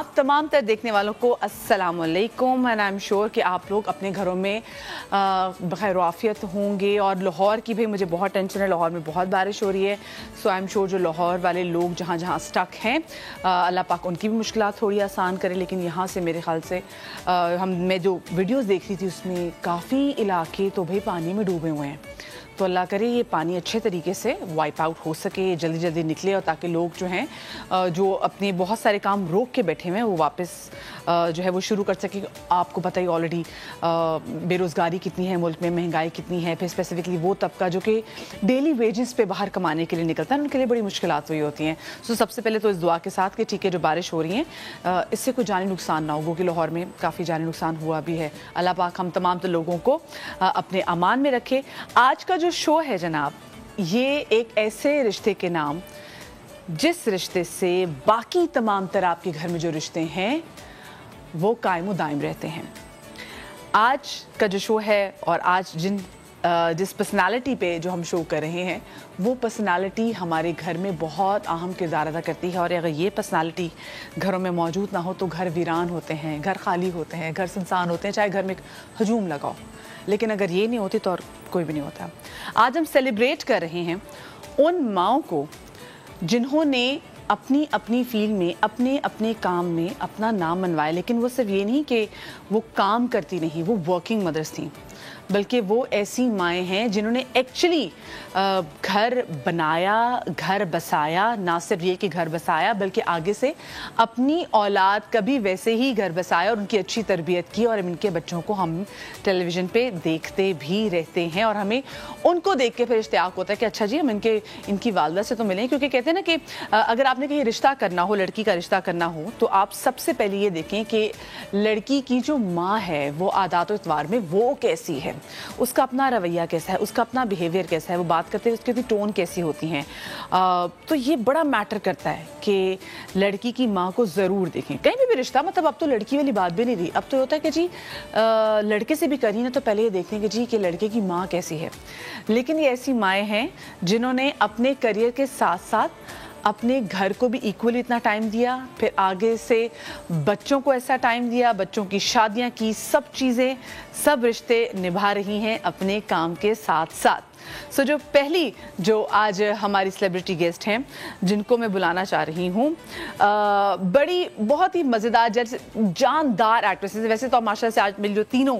آپ تمام تر دیکھنے والوں کو السلام علیکم اینڈ آئی ایم شیور کہ آپ لوگ اپنے گھروں میں بخیر و عافیت ہوں گے. اور لاہور کی بھی مجھے بہت ٹینشن ہے, لاہور میں بہت بارش ہو رہی ہے. سو آئی ایم شیور جو لاہور والے لوگ جہاں جہاں اسٹک ہیں اللہ پاک ان کی بھی مشکلات تھوڑی آسان کرے. لیکن یہاں سے میرے خیال سے میں جو ویڈیوز دیکھ رہی تھی اس میں کافی علاقے تو بھائی پانی میں ڈوبے ہوئے ہیں. تو اللہ کرے یہ پانی اچھے طریقے سے وائپ آؤٹ ہو سکے, جلدی جلدی نکلے, اور تاکہ لوگ جو ہیں جو اپنے بہت سارے کام روک کے بیٹھے ہوئے ہیں وہ واپس جو ہے وہ شروع کر سکے. آپ کو پتہ ہی آلریڈی بے روزگاری کتنی ہے ملک میں, مہنگائی کتنی ہے. پھر اسپیسیفکلی وہ طبقہ جو کہ ڈیلی ویجز پہ باہر کمانے کے لیے نکلتا ہے ان کے لیے بڑی مشکلات ہوئی ہوتی ہیں. سو سب سے پہلے تو اس دعا کے ساتھ کہ ٹھیک ہے جو بارش ہو رہی ہیں اس سے کوئی جانی نقصان نہ ہو, کہ لاہور میں کافی جانی نقصان ہوا بھی ہے. اللہ پاک ہم تمام تو لوگوں کو اپنے امان میں رکھے. آج کا جو شو ہے جناب, یہ ایک ایسے رشتے کے نام جس رشتے سے باقی تمام تر آپ کے گھر میں جو رشتے ہیں وہ قائم و دائم رہتے ہیں. آج کا جو شو ہے اور آج جس پرسنالٹی پہ جو ہم شو کر رہے ہیں وہ پرسنالٹی ہمارے گھر میں بہت اہم کردار ادا کرتی ہے. اور اگر یہ پرسنالٹی گھروں میں موجود نہ ہو تو گھر ویران ہوتے ہیں, گھر خالی ہوتے ہیں, گھر سنسان ہوتے ہیں, چاہے گھر میں ہجوم لگاؤ. لیکن اگر یہ نہیں ہوتی تو اور کوئی بھی نہیں ہوتا. آج ہم سیلیبریٹ کر رہے ہیں ان ماؤں کو جنہوں نے اپنی اپنی فیلڈ میں اپنے اپنے کام میں اپنا نام منوایا. لیکن وہ صرف یہ نہیں کہ وہ کام کرتی نہیں, وہ ورکنگ مدرس تھیں, بلکہ وہ ایسی مائیں ہیں جنہوں نے ایکچولی گھر بنایا, گھر بسایا. نہ صرف یہ کہ گھر بسایا بلکہ آگے سے اپنی اولاد کا بھی ویسے ہی گھر بسایا اور ان کی اچھی تربیت کی. اور ان کے بچوں کو ہم ٹیلی ویژن پہ دیکھتے بھی رہتے ہیں اور ہمیں ان کو دیکھ کے پھر اشتیاق ہوتا ہے کہ اچھا جی ہم ان کی والدہ سے تو ملیں. کیونکہ کہتے ہیں نا کہ اگر آپ نے کہیں رشتہ کرنا ہو, لڑکی کا رشتہ کرنا ہو, تو آپ سب سے پہلے یہ دیکھیں کہ لڑکی کی جو ماں ہے وہ عادات و اطوار میں وہ کیسی ہے, اس کا اپنا رویہ کیسا ہے, اس کا اپنا بیہیویئر کیسا ہے, وہ بات کرتے ہیں اس کی ٹون کیسی ہوتی ہیں. تو یہ بڑا میٹر کرتا ہے کہ لڑکی کی ماں کو ضرور دیکھیں کہیں بھی رشتہ. مطلب اب تو لڑکی والی بات بھی نہیں رہی, اب تو ہوتا ہے کہ جی لڑکے سے بھی کریں نا تو پہلے یہ دیکھیں کہ جی کہ لڑکے کی ماں کیسی ہے. لیکن یہ ایسی مائیں ہیں جنہوں نے اپنے کریئر کے ساتھ ساتھ اپنے گھر کو بھی ایکولی اتنا ٹائم دیا, پھر آگے سے بچوں کو ایسا ٹائم دیا, بچوں کی شادیاں کی, سب چیزیں سب رشتے نبھا رہی ہیں اپنے کام کے ساتھ ساتھ. سو جو پہلی جو آج ہماری سیلیبریٹی گیسٹ ہیں جن کو میں بلانا چاہ رہی ہوں, بڑی بہت ہی مزیدار جاندار ایکٹریس ہیں. ویسے تو ماشاءاللہ سے آج میری جو تینوں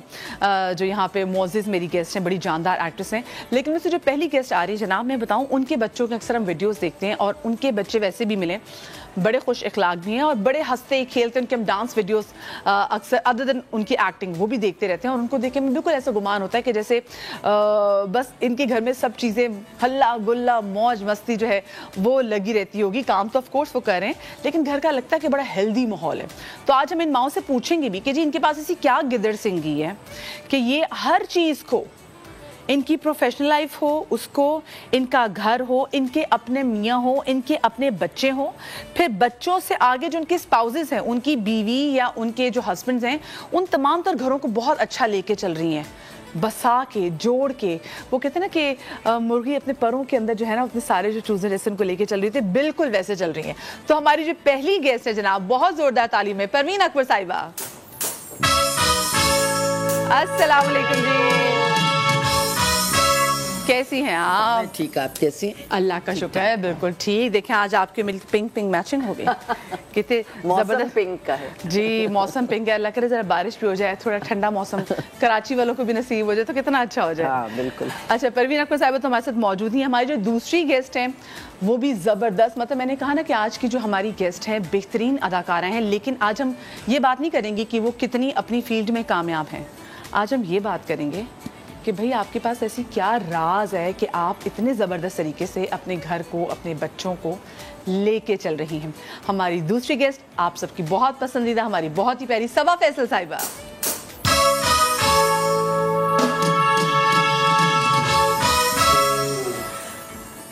جو یہاں پہ معزز میری گیسٹ ہیں بڑی جاندار ایکٹریس ہیں. لیکن میں سے جو پہلی گیسٹ آ رہی ہے جناب, میں بتاؤں ان کے بچوں کے اکثر ہم ویڈیوز دیکھتے ہیں اور ان کے بچے ویسے بھی ملیں بڑے خوش اخلاق بھی ہیں اور بڑے ہنستے کھیلتے. ان کے ہم ڈانس ویڈیوز اکثر ادر دین ان کی ایکٹنگ وہ بھی دیکھتے رہتے ہیں اور ان کو دیکھ کے بالکل ایسا گمان ہوتا ہے کہ جیسے بس ان کے گھر میں سب چیزیں ہلا گلا موج مستی جو ہے وہ لگی رہتی ہوگی. کام تو آف کورس وہ کر رہے ہیں لیکن گھر کا لگتا ہے کہ بڑا ہیلدی ماحول ہے. تو آج ہم ان ماؤں سے پوچھیں گے بھی کہ جی ان کے پاس ایسی کیا گدڑ سنگھی ہے کہ یہ ہر چیز کو, ان کی پروفیشنل لائف ہو, اس کو ان کا گھر ہو, ان کے اپنے میاں ہو, ان کے اپنے بچے ہوں, پھر بچوں سے آگے جو ان کے سپاؤزز ہیں, ان کی بیوی یا ان کے جو ہسبینڈز ہیں, ان تمام تر گھروں کو بہت اچھا لے کے چل رہی ہیں, بسا کے جوڑ کے. وہ کہتے ہیں نا کہ مرغی اپنے پروں کے اندر جو ہے نا اپنے سارے جو چوزے جیسے ان کو لے کے چل رہی تھی بالکل ویسے چل رہی ہیں. تو ہماری جو پہلی گیسٹ ہے جناب, بہت زوردار تعلیم ہے, پروین اکبر صاحبہ. السلام علیکم جی, کیسی ہیں آپ؟ ٹھیک, آپ کیسی ہیں؟ اللہ کا شکر ہے بالکل ٹھیک. دیکھیں آج آپ کے مل پنک پنک میچنگ ہو گئی, کتنے موسم پنک کا ہے جی, موسم پنک ہے. اللہ کرے ذرا بارش بھی ہو جائے, تھوڑا ٹھنڈا موسم کراچی والوں کو بھی نصیب ہو جائے تو کتنا اچھا ہو جائے. ہاں بالکل. اچھا, پروین اکبر صاحبہ تو ہمارے ساتھ موجود ہی ہیں. ہماری جو دوسری گیسٹ ہیں وہ بھی زبردست, مطلب میں نے کہا نا کہ آج کی جو ہماری گیسٹ ہیں بہترین اداکارہ ہیں. لیکن آج ہم یہ بات نہیں کریں گے کہ وہ کتنی اپنی فیلڈ میں کامیاب ہیں. آج ہم یہ بات کریں گے کہ بھئی آپ کے پاس ایسی کیا راز ہے کہ آپ اتنے زبردست طریقے سے اپنے گھر کو, اپنے بچوں کو لے کے چل رہی ہیں. ہماری دوسری گیسٹ آپ سب کی بہت پسندیدہ, ہماری بہت ہی پیاری صبا فیصل صاحبہ.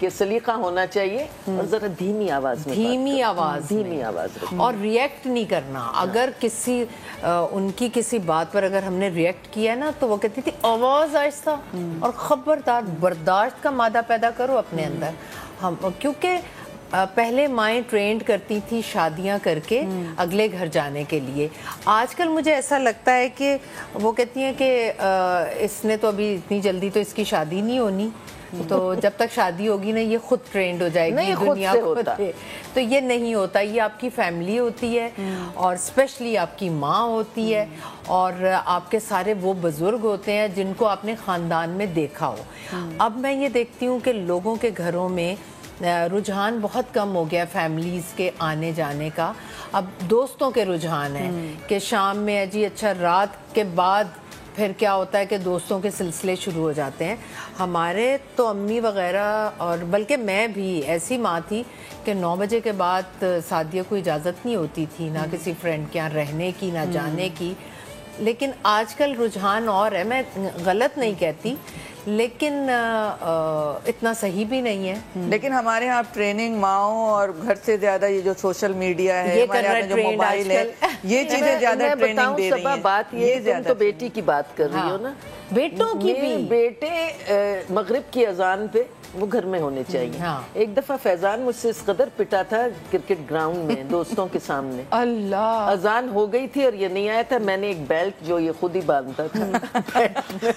کہ سلیقہ ہونا چاہیے اور ذرا دھیمی آواز میں دھیمی آواز دھیمی آواز رکھیں اور ریئیکٹ نہیں کرنا. اگر کسی ان کی کسی بات پر اگر ہم نے ریئیکٹ کیا نا تو وہ کہتی تھی آواز آہستہ اور خبردار, برداشت کا مادہ پیدا کرو اپنے اندر. ہم کیونکہ پہلے مائیں ٹرینڈ کرتی تھی شادیاں کر کے اگلے گھر جانے کے لیے. آج کل مجھے ایسا لگتا ہے کہ وہ کہتی ہیں کہ اس نے تو ابھی اتنی جلدی تو اس کی شادی نہیں ہونی, تو جب تک شادی ہوگی نا یہ خود ٹرینڈ ہو جائے گی دنیا کو. تو یہ نہیں ہوتا, یہ آپ کی فیملی ہوتی ہے اور اسپیشلی آپ کی ماں ہوتی ہے اور آپ کے سارے وہ بزرگ ہوتے ہیں جن کو آپ نے خاندان میں دیکھا ہو. اب میں یہ دیکھتی ہوں کہ لوگوں کے گھروں میں رجحان بہت کم ہو گیا فیملیز کے آنے جانے کا. اب دوستوں کے رجحان ہیں کہ شام میں جی اچھا رات کے بعد پھر کیا ہوتا ہے کہ دوستوں کے سلسلے شروع ہو جاتے ہیں. ہمارے تو امی وغیرہ اور بلکہ میں بھی ایسی ماں تھی کہ 9 بجے کے بعد سعدیہ کو اجازت نہیں ہوتی تھی نہ کسی فرینڈ کے یہاں رہنے کی نہ جانے کی. لیکن آج کل رجحان اور ہے, میں غلط نہیں کہتی لیکن اتنا صحیح بھی نہیں ہے. لیکن ہمارے یہاں ٹریننگ ماؤں اور گھر سے زیادہ یہ جو سوشل میڈیا ہے, ہمارے یہاں جو موبائل ہے, یہ چیزیں زیادہ ٹریننگ دے رہی ہیں. بات یہ تم تو بیٹی کی بات کر رہی ہو نا, بیٹوں کی بھی. بیٹے مغرب کی اذان پہ وہ گھر میں ہونے چاہیے. ایک دفعہ فیضان مجھ سے اس قدر پٹا تھا کرکٹ گراؤنڈ میں دوستوں کے سامنے. اللہ, اذان ہو گئی تھی اور یہ نہیں آیا تھا. میں نے ایک بیلٹ جو یہ خود ہی باندھتا تھا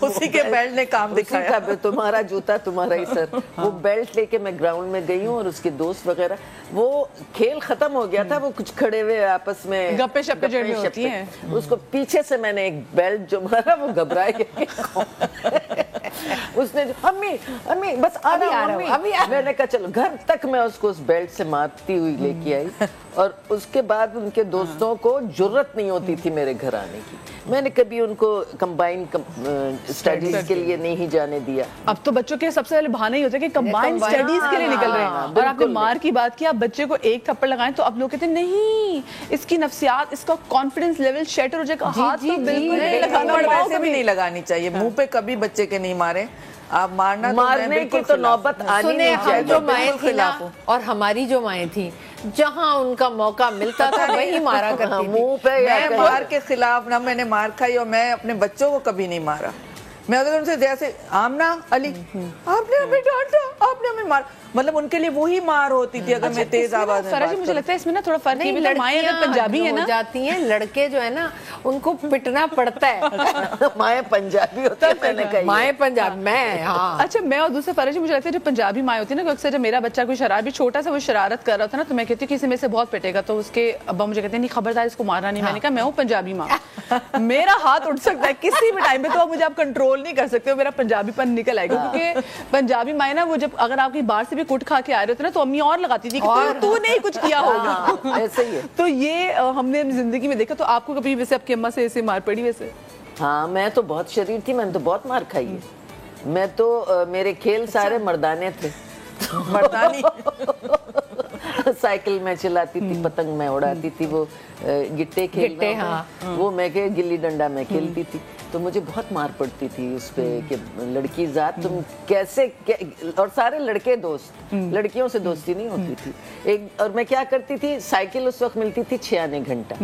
اسی کے بیلٹ نے کام دکھایا. تمہارا جوتا تمہارا ہی سر. وہ بیلٹ لے کے میں گراؤنڈ میں گئی ہوں اور اس کے دوست وغیرہ, وہ کھیل ختم ہو گیا تھا, وہ کچھ کھڑے ہوئے آپس میں گپے شپے جو بھی ہوتی ہیں, اس کو پیچھے سے میں نے ایک بیلٹ جو مارا وہ گھبرائے گیا. اس نے امی امی بس آ رہا ہوں, میں نے کہا چلو گھر تک میں اس کو اس بیلٹ سے مارتی ہوئی لے کے آئی. اور اس کے بعد ان کے دوستوں کو جرت نہیں ہوتی تھی میرے گھر آنے کی. میں نے کبھی ان کو کمبائن اسٹڈیز کے لیے نہیں جانے دیا. اب تو بچوں کے سب سے پہلے بہانے ہی ہوتے ہیں کہ کمبائن اسٹڈیز کے لیے نکل رہے ہیں. اور آپ نے مار کی بات کی, آپ بچے کو ایک تھپڑ لگائیں تو اب لوگ کہتے ہیں نہیں اس کی نفسیات, اس کا کانفیڈنس لیول شیٹر ہو جائے گا. ہاتھ تو بالکل نہیں لگانا, ویسے بھی نہیں لگانی چاہیے. منہ پہ کبھی بچے کے نہیں مارے. آپ مارنے کی تو نوبت آنی نہیں چاہیے. جو مائیں تھیں اور ہماری جو مائیں تھیں جہاں ان کا موقع ملتا تھا وہی مارا کرتی تھی. منہ پہ میں مار کے خلاف نہ میں نے مار کھائی اور میں اپنے بچوں کو کبھی نہیں مارا. میں اگر ان سے جیسے آمنہ علی آپ نے ہمیں ڈانٹا, آپ نے ہمیں مارا, مطلب ان کے لیے وہی مار ہوتی تھی اگر میں تیز آواز میں بات کروں. مجھے لگتا ہے اس میں نا تھوڑا فرق ہے. مائیں اگر پنجابی ہیں نا جاتی ہیں, لڑکے جو ہے نا ان کو پٹنا پڑتا ہے. مائیں پنجابی ہوتی ہیں, میں نے کہا مائیں پنجاب میں. ہاں اچھا, میں اور دوسرے فرض مجھے لگتا ہے جو پنجابی مائیں ہوتی ہیں نا, اکثر جب میرا بچہ کوئی شرابی چھوٹا سا وہ شرارت کر رہا تھا نا تو میں کہتی ہوں کہ اسے میں سے بہت پٹے گا, تو اس کے ابا مجھے کہتے ہیں نہیں خبردار اس کو مارنا نہیں. میں نے کہا میں ہوں پنجابی ماں, میرا ہاتھ اٹھ سکتا ہے کسی بھی ٹائم پہ, تو مجھے آپ کنٹرول نہیں کر سکتے, میرا پنجابی پن نکل آئے گا. کیونکہ پنجابی مائیں نا وہ جب اگر آپ کی باہر سے بھی کٹ کھا کے آ رہے ہوتے نا تو امی اور لگاتی تھی کہ تو نہیں کچھ کیا ہوگا. ایسے ہی ہے. تو یہ ہم نے زندگی میں دیکھا. تو آپ کو کبھی ویسے آپ کی اماں سے ایسے مار پڑی ویسے؟ ہاں میں تو بہت شریر تھی, میں نے تو بہت مار کھائی ہے. میں تو میرے کھیل سارے مردانے تھے. مردانی سائیکل میں چلاتی تھی, پتنگ میں اڑاتی تھی, وہ گٹے کھیلنا وہ میں کہ گلی ڈنڈا میں کھیلتی تھی. تو مجھے بہت مار پڑتی تھی اس پہ کہ لڑکی ذات تم کیسے, اور سارے لڑکے دوست, لڑکیوں سے دوستی نہیں ہوتی تھی. اور میں کیا کرتی تھی, سائیکل اس وقت ملتی تھی 6 آنے گھنٹہ,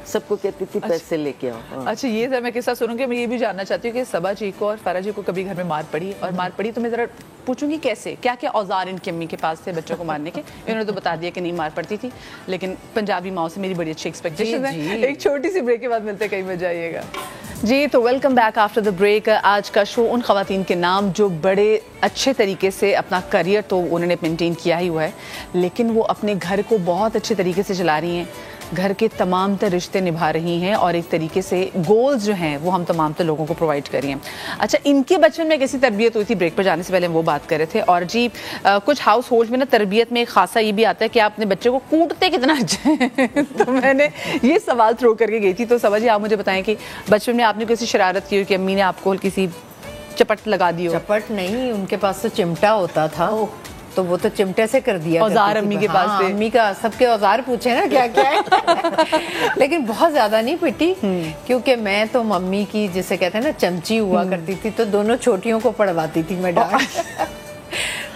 سب کو کہتی تھی پیسے لے کے آؤ. اچھا یہ ذرا میں قصہ سنوں گی. میں یہ بھی جاننا چاہتی ہوں کہ صبا جی کو اور فرح جی کو کبھی گھر میں مار پڑی, اور مار پڑی تو میں ذرا پوچھوں گی کیسے, کیا کیا اوزار ان کی امی کے پاس تھے بچوں کو مارنے کے. انہوں نے تو بتا دیا کہ نہیں مار پڑتی تھی, لیکن پنجابی ماؤں سے میری بڑی اچھی ایکسپیکٹیشن ہے. ایک چھوٹی سی بریک کے بعد ملتے, کہیں مت جائیے گا. جی تو welcome back after the break. آج کا شو ان خواتین کے نام جو بڑے اچھے طریقے سے اپنا کریئر تو انہوں نے مینٹین کیا ہی ہوا ہے, لیکن وہ اپنے گھر کو بہت اچھے طریقے سے چلا رہی ہیں, گھر کے تمام تر رشتے نبھا رہی ہیں, اور ایک طریقے سے گولز جو ہیں وہ ہم تمام تر لوگوں کو پرووائڈ کر رہی ہیں. اچھا ان کے بچپن میں کیسی تربیت ہوئی تھی, بریک پر جانے سے پہلے ہم وہ بات کر رہے تھے. اور جی کچھ ہاؤس ہولڈ میں نا تربیت میں ایک خاصا یہ بھی آتا ہے کہ آپ اپنے بچے کو کوٹتے کتنا اچھا ہے. تو میں نے یہ سوال تھرو کر کے گئی تھی. تو صبا جی آپ مجھے بتائیں کہ بچپن میں آپ نے کیسی شرارت کی ہو کہ امی نے آپ کو کسی چپٹ لگا دی ہو؟ چپٹ نہیں, ان کے پاس تو چمٹا ہوتا تھا, تو وہ تو چمٹے سے کر دیا. اوزار امی کے پاس تھے, امی کا سب کے اوزار پوچھے نا کیا کیا ہے. لیکن بہت زیادہ نہیں پٹی, کیونکہ میں تو ممی کی جسے کہتے ہیں نا چمچی ہوا کرتی تھی, تو دونوں چھوٹیوں کو پڑھواتی تھی میں ڈانٹ.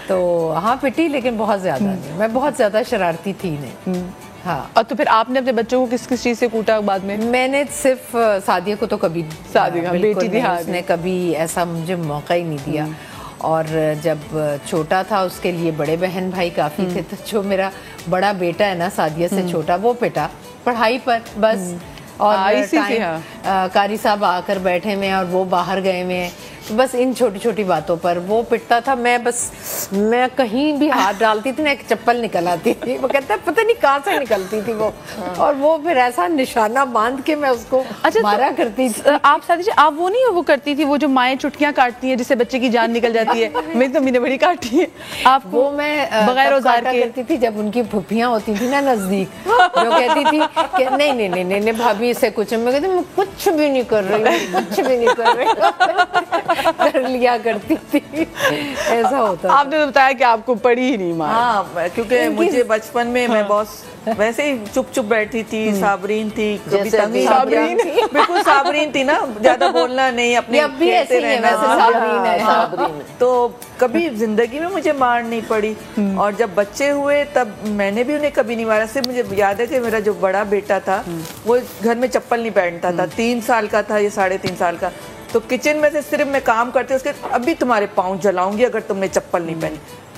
تو ہاں پٹی لیکن بہت زیادہ نہیں, میں بہت زیادہ شرارتی تھی نہیں. ہاں. اور تو پھر آپ نے اپنے بچوں کو کس کس چیز سے کوٹا بعد میں؟ میں نے صرف سعدیہ کو تو کبھی بیٹی تھی, اس نے کبھی ایسا مجھے موقع ہی نہیں دیا. اور جب چھوٹا تھا اس کے لیے بڑے بہن بھائی کافی تھے, تو جو میرا بڑا بیٹا ہے نا سعدیہ سے چھوٹا, وہ پٹا پڑھائی پر بس. اور قاری صاحب آ کر بیٹھے ہوئے اور وہ باہر گئے ہوئے ہیں, بس ان چھوٹی چھوٹی باتوں پر وہ پٹتا تھا. میں کہیں بھی ہاتھ ڈالتی تھی نا ایک چپل نکل آتی تھی, وہ کہتا ہے پتہ نہیں کہاں سے نکلتی تھی وہ, اور وہ پھر ایسا نشانہ باندھ کے میں اس کو مارا کرتی تھی. آپ ساتھ آپ وہ نہیں وہ کرتی تھی, وہ جو مائیں چٹکیاں کاٹتی ہیں جس سے بچے کی جان نکل جاتی ہے, میری تو امی نے بڑی کاٹی ہے. آپ وہ میں بغیر اوزار کے کرتی تھی جب ان کی پھپھیاں ہوتی تھی نا نزدیک, جو کہتی تھی کہ نہیں نہیں نہیں نہیں بھابھی سے کچھ, میں کہتی میں کچھ بھی نہیں کر رہی ہوں, کچھ بھی نہیں کر رہی, کر لیا کرتی تھی. ایسا ہوتا. آپ نے بتایا کہ آپ کو پڑی ہی نہیں مار. ہاں کیونکہ مجھے بچپن میں میں بہت ویسے ہی چپ چپ بیٹھی تھی, صابرین تھی, کبھی بالکل صابرین تھی نا, زیادہ بولنا نہیں, اپنے کہتے رہنا. تو کبھی زندگی میں مجھے مار نہیں پڑی. اور جب بچے ہوئے تب میں نے بھی انہیں کبھی نہیں مارا. صرف مجھے یاد ہے کہ میرا جو بڑا بیٹا تھا وہ گھر میں چپل نہیں پہنتا تھا, 3 سال کا تھا, یہ 3.5 سال کا. تو کچن میں سے صرف میں کام کرتی اس کے, ابھی تمہارے پاؤں جلاؤں گی اگر تم نے چپل نہیں پہنی.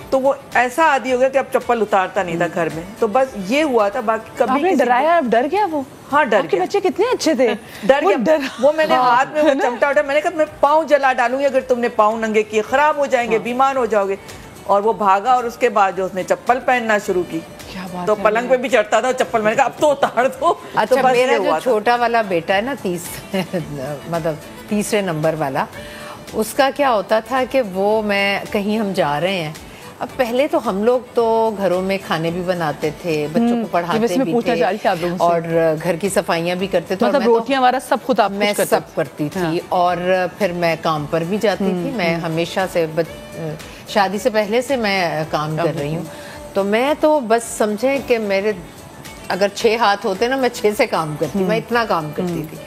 تو وہ ایسا عادی ہو گیا کہ اب چپل اتارتا نہیں تھا گھر میں. تو بس یہ ہوا تھا, باقی کبھی ڈرایا, اب ڈر گیا وہ. ہاں ڈر گیا. بچے کتنے اچھے تھے, ڈر گیا. وہ میں نے ہاتھ میں وہ چمٹا اٹھا, میں نے کہا میں پاؤں جلا ڈالوں گی اگر تم نے پاؤں ننگے کیے, خراب ہو جائیں گے, بیمار ہو جاؤ گے. اور وہ بھاگا, اور اس کے بعد جو اس نے چپل پہننا شروع کی تو پلنگ پہ بھی چڑھتا تھا چپل, میں نے کہا اب تو اتار دو. اچھا میرا جو چھوٹا والا بیٹا ہے نا, مطلب 3 نمبر والا, اس کا کیا ہوتا تھا کہ وہ میں کہیں ہم جا رہے ہیں, اب پہلے تو ہم لوگ تو گھروں میں کھانے بھی بناتے تھے, بچوں کو پڑھاتے بھی تھے, اور گھر کی صفائیاں بھی کرتے تھے, مطلب روٹیاں وغیرہ سب خود آپ میں سب کرتی تھی. اور پھر میں کام پر بھی جاتی تھی. میں ہمیشہ سے شادی سے پہلے سے میں کام کر رہی ہوں. تو میں تو بس سمجھیں کہ میرے اگر 6 ہاتھ ہوتے نا, میں 6 سے کام کرتی, میں اتنا کام کرتی تھی.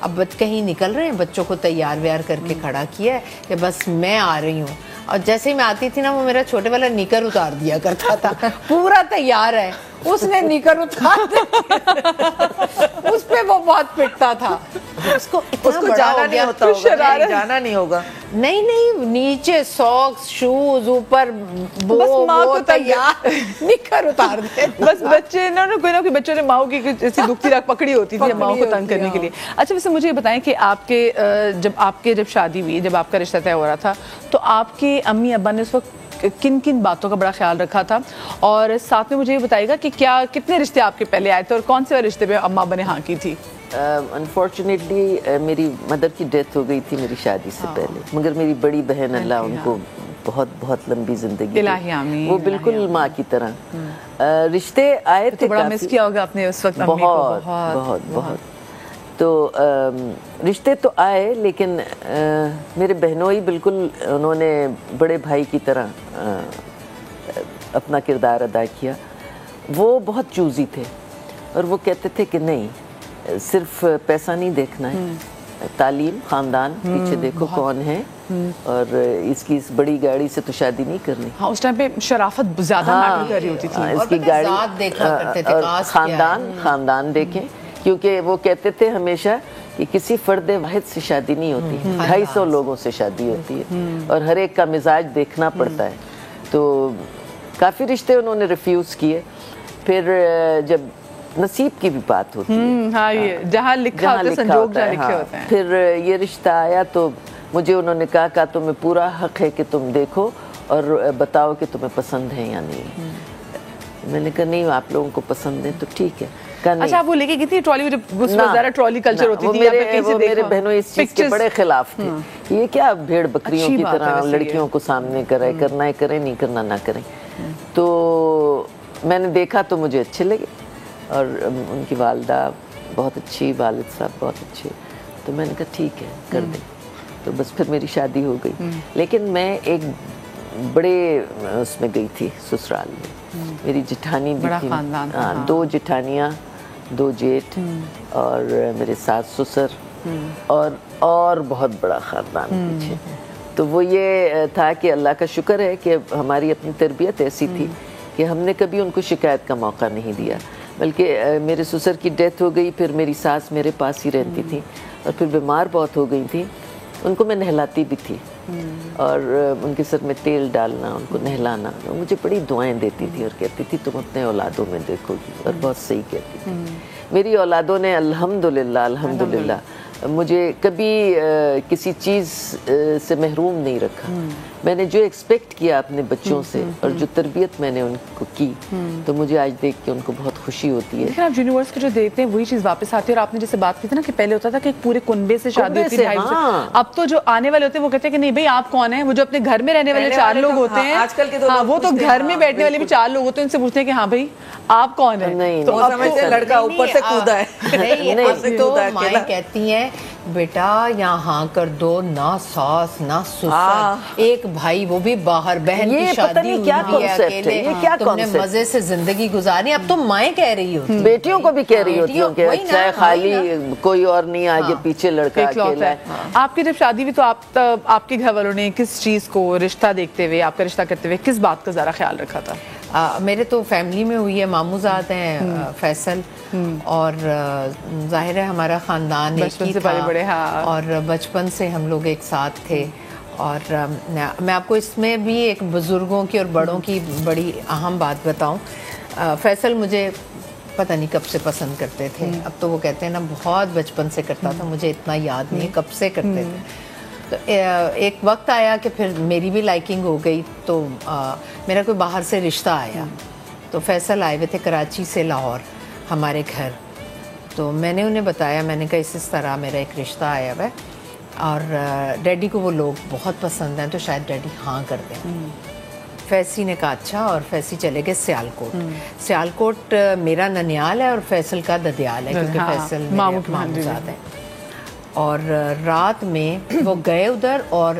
اب کہیں نکل رہے ہیں, بچوں کو تیار ویار کر کے کھڑا کیا ہے کہ بس میں آ رہی ہوں. اور جیسے ہی میں آتی تھی نا, وہ میرا چھوٹے والا نیکر اتار دیا کرتا تھا, پورا تیار ہے, اس نے نیکر اتار دیا, اس پہ وہ بہت پٹتا تھا. اس کو جانا نہیں ہوتا ہوگا, جانا نہیں ہوگا. نہیں نیچے ساکس شوز, اوپر وہ تیار, نیکر اتار دے. بس بچے نا کوئی نہ کوئی بچوں نے ماؤں کی ایسی دکھتی رکھ پکڑی ہوتی تھی ماؤں کو تنگ کرنے کے لیے. اچھا ویسے مجھے یہ بتائیں کہ آپ کے جب شادی ہوئی, جب آپ کا رشتہ طے ہو رہا تھا, تو آپ کے امی ابا نے اس وقت کن کن باتوں کا بڑا خیال رکھا تھا؟ اور ساتھ میں مجھے یہ بتائیے گا کہ کتنے رشتے آپ کے پہلے آئے تھے, اور کون سے رشتے پہ اما ابا نے ہاں کی تھی؟ انفارچونیٹلی میری مدر کی ڈیتھ ہو گئی تھی میری شادی سے پہلے, مگر میری بڑی بہن, اللہ ان کو بہت بہت لمبی زندگی دی, وہ بالکل ماں کی طرح. رشتے آئے تھے, بڑا مس کیا ہوگا آپ نے اس وقت امی کو. بہت بہت. تو رشتے تو آئے, لیکن میرے بہنوئی بالکل انہوں نے بڑے بھائی کی طرح اپنا کردار ادا کیا. وہ بہت چوزی تھے, اور وہ کہتے تھے کہ نہیں, صرف پیسہ نہیں دیکھنا ہے, تعلیم, خاندان پیچھے دیکھو کون ہے, اور اس کی اس بڑی گاڑی سے تو شادی نہیں کرنی. ہاں اس ٹائم پہ شرافت زیادہ میٹر کر رہی ہوتی تھی, اس کی گاڑی, خاندان دیکھیں, کیونکہ وہ کہتے تھے ہمیشہ کہ کسی فرد واحد سے شادی نہیں ہوتی, 250 لوگوں سے شادی ہوتی ہے, اور ہر ایک کا مزاج دیکھنا پڑتا ہے. تو کافی رشتے انہوں نے ریفیوز کیے. پھر جب نصیب کی بھی بات ہوتی ہے, جہاں لکھا ہوتا ہے سنجوگ جہاں لکھے ہوتے ہیں. پھر یہ رشتہ آیا تو مجھے انہوں نے کہا تمہیں پورا حق ہے کہ تم دیکھو اور بتاؤ کہ تمہیں پسند ہے یا نہیں. میں نے کہا نہیں, آپ لوگوں کو پسند ہے تو ٹھیک ہے. اچھا آپ وہ لے کے گئی تھی ٹرالی, زیادہ ٹرالی کلچر ہوتی تھی, وہ میرے بہنوں اس چیز کے بڑے خلاف تھے. یہ کیا بھیڑ بکریوں کی طرح لڑکیوں کو سامنے کرنا ہے کریں, نہیں کرنا نہ کریں. تو میں نے دیکھا تو مجھے اچھے لگے, اور ان کی والدہ بہت اچھی, والد صاحب بہت اچھے. تو میں نے کہا ٹھیک ہے کر دیں. تو بس پھر میری شادی ہو گئی. لیکن میں ایک بڑے اس میں گئی تھی سسرال میں, میری جٹھانی بھی تھی, 2 جٹھانیاں, 2 جیٹھ, اور میرے ساس سسر, اور بہت بڑا خاندان پیچھے. تو وہ یہ تھا کہ اللہ کا شکر ہے کہ ہماری اپنی تربیت ایسی تھی کہ ہم نے کبھی ان کو شکایت کا موقع نہیں دیا، بلکہ میرے سسر کی ڈیتھ ہو گئی، پھر میری ساس میرے پاس ہی رہتی تھی اور پھر بیمار بہت ہو گئی تھی. ان کو میں نہلاتی بھی تھی اور ان کے سر میں تیل ڈالنا، ان کو نہلانا. مجھے بڑی دعائیں دیتی تھی اور کہتی تھی تم اپنے اولادوں میں دیکھو گی، اور بہت صحیح کہتی تھی. میری اولادوں نے الحمدللہ مجھے کبھی کسی چیز سے محروم نہیں رکھا. میں نے جو ایکسپیکٹ کیا اپنے بچوں سے اور جو تربیت میں نے ان کو کی، تو مجھے آج دیکھ کے ان کو بہت خوشی ہوتی ہے. لیکن آپ یونیورس کو جو دیتے ہیں وہی چیز واپس آتی ہے. اور آپ نے جیسے بات کی تھی نا کہ پہلے ہوتا تھا کہ ایک پورے کنبے سے شادی ہوتی ہے، اب تو جو آنے والے ہوتے ہیں وہ کہتے ہیں کہ نہیں بھائی آپ کون ہیں. وہ جو اپنے گھر میں رہنے والے 4 لوگ ہوتے ہیں، آج کل کے وہ تو گھر میں بیٹھنے والے بھی 4 لوگ ہوتے ہیں، ان سے پوچھتے ہیں کہ ہاں بھائی آپ کون ہیں. تو سمجھتے لڑکا اوپر سے کودا ہے. نہیں تو مائیں کہتی ہیں بیٹا یہاں کر دو، نہ ساس نہ سسر، ایک بھائی وہ بھی باہر، بہن کی شادی ہوئی ہے اکیلے، تم نے مزے سے زندگی گزاری. اب تو مائیں کہہ رہی ہوتی، بیٹیوں کو بھی کہہ رہی ہوتی ہوں کہ اچھا خالی کوئی اور نہیں، آگے پیچھے لڑکا اکیلا ہے. آپ کی جب شادی ہوئی تو آپ کے گھر والوں نے کس چیز کو رشتہ دیکھتے ہوئے، آپ کا رشتہ کرتے ہوئے کس بات کا ذرا خیال رکھا تھا؟ میرے تو فیملی میں ہوئی ہے، ماموزاد ہیں فیصل، اور ظاہر ہے ہمارا خاندان ایک ہی تھا اور بچپن سے ہم لوگ ایک ساتھ تھے. اور میں آپ کو اس میں بھی ایک بزرگوں کی اور بڑوں کی بڑی اہم بات بتاؤں. فیصل مجھے پتہ نہیں کب سے پسند کرتے تھے، اب تو وہ کہتے ہیں نا بہت بچپن سے کرتا تھا، مجھے اتنا یاد نہیں کب سے کرتے تھے. تو ایک وقت آیا کہ پھر میری بھی لائکنگ ہو گئی، تو میرا کوئی باہر سے رشتہ آیا. تو فیصل آئے ہوئے تھے کراچی سے لاہور ہمارے گھر. تو میں نے انہیں بتایا، میں نے کہا اس طرح میرا ایک رشتہ آیا ہوا ہے اور ڈیڈی کو وہ لوگ بہت پسند ہیں، تو شاید ڈیڈی ہاں کر دیں. فیصل نے کہا اچھا، اور فیصل چلے گئے سیالکوٹ. سیالکوٹ میرا ننیال ہے اور فیصل کا ددیال ہے، کیونکہ فیصل ماموزاد ہے. اور رات میں وہ گئے ادھر اور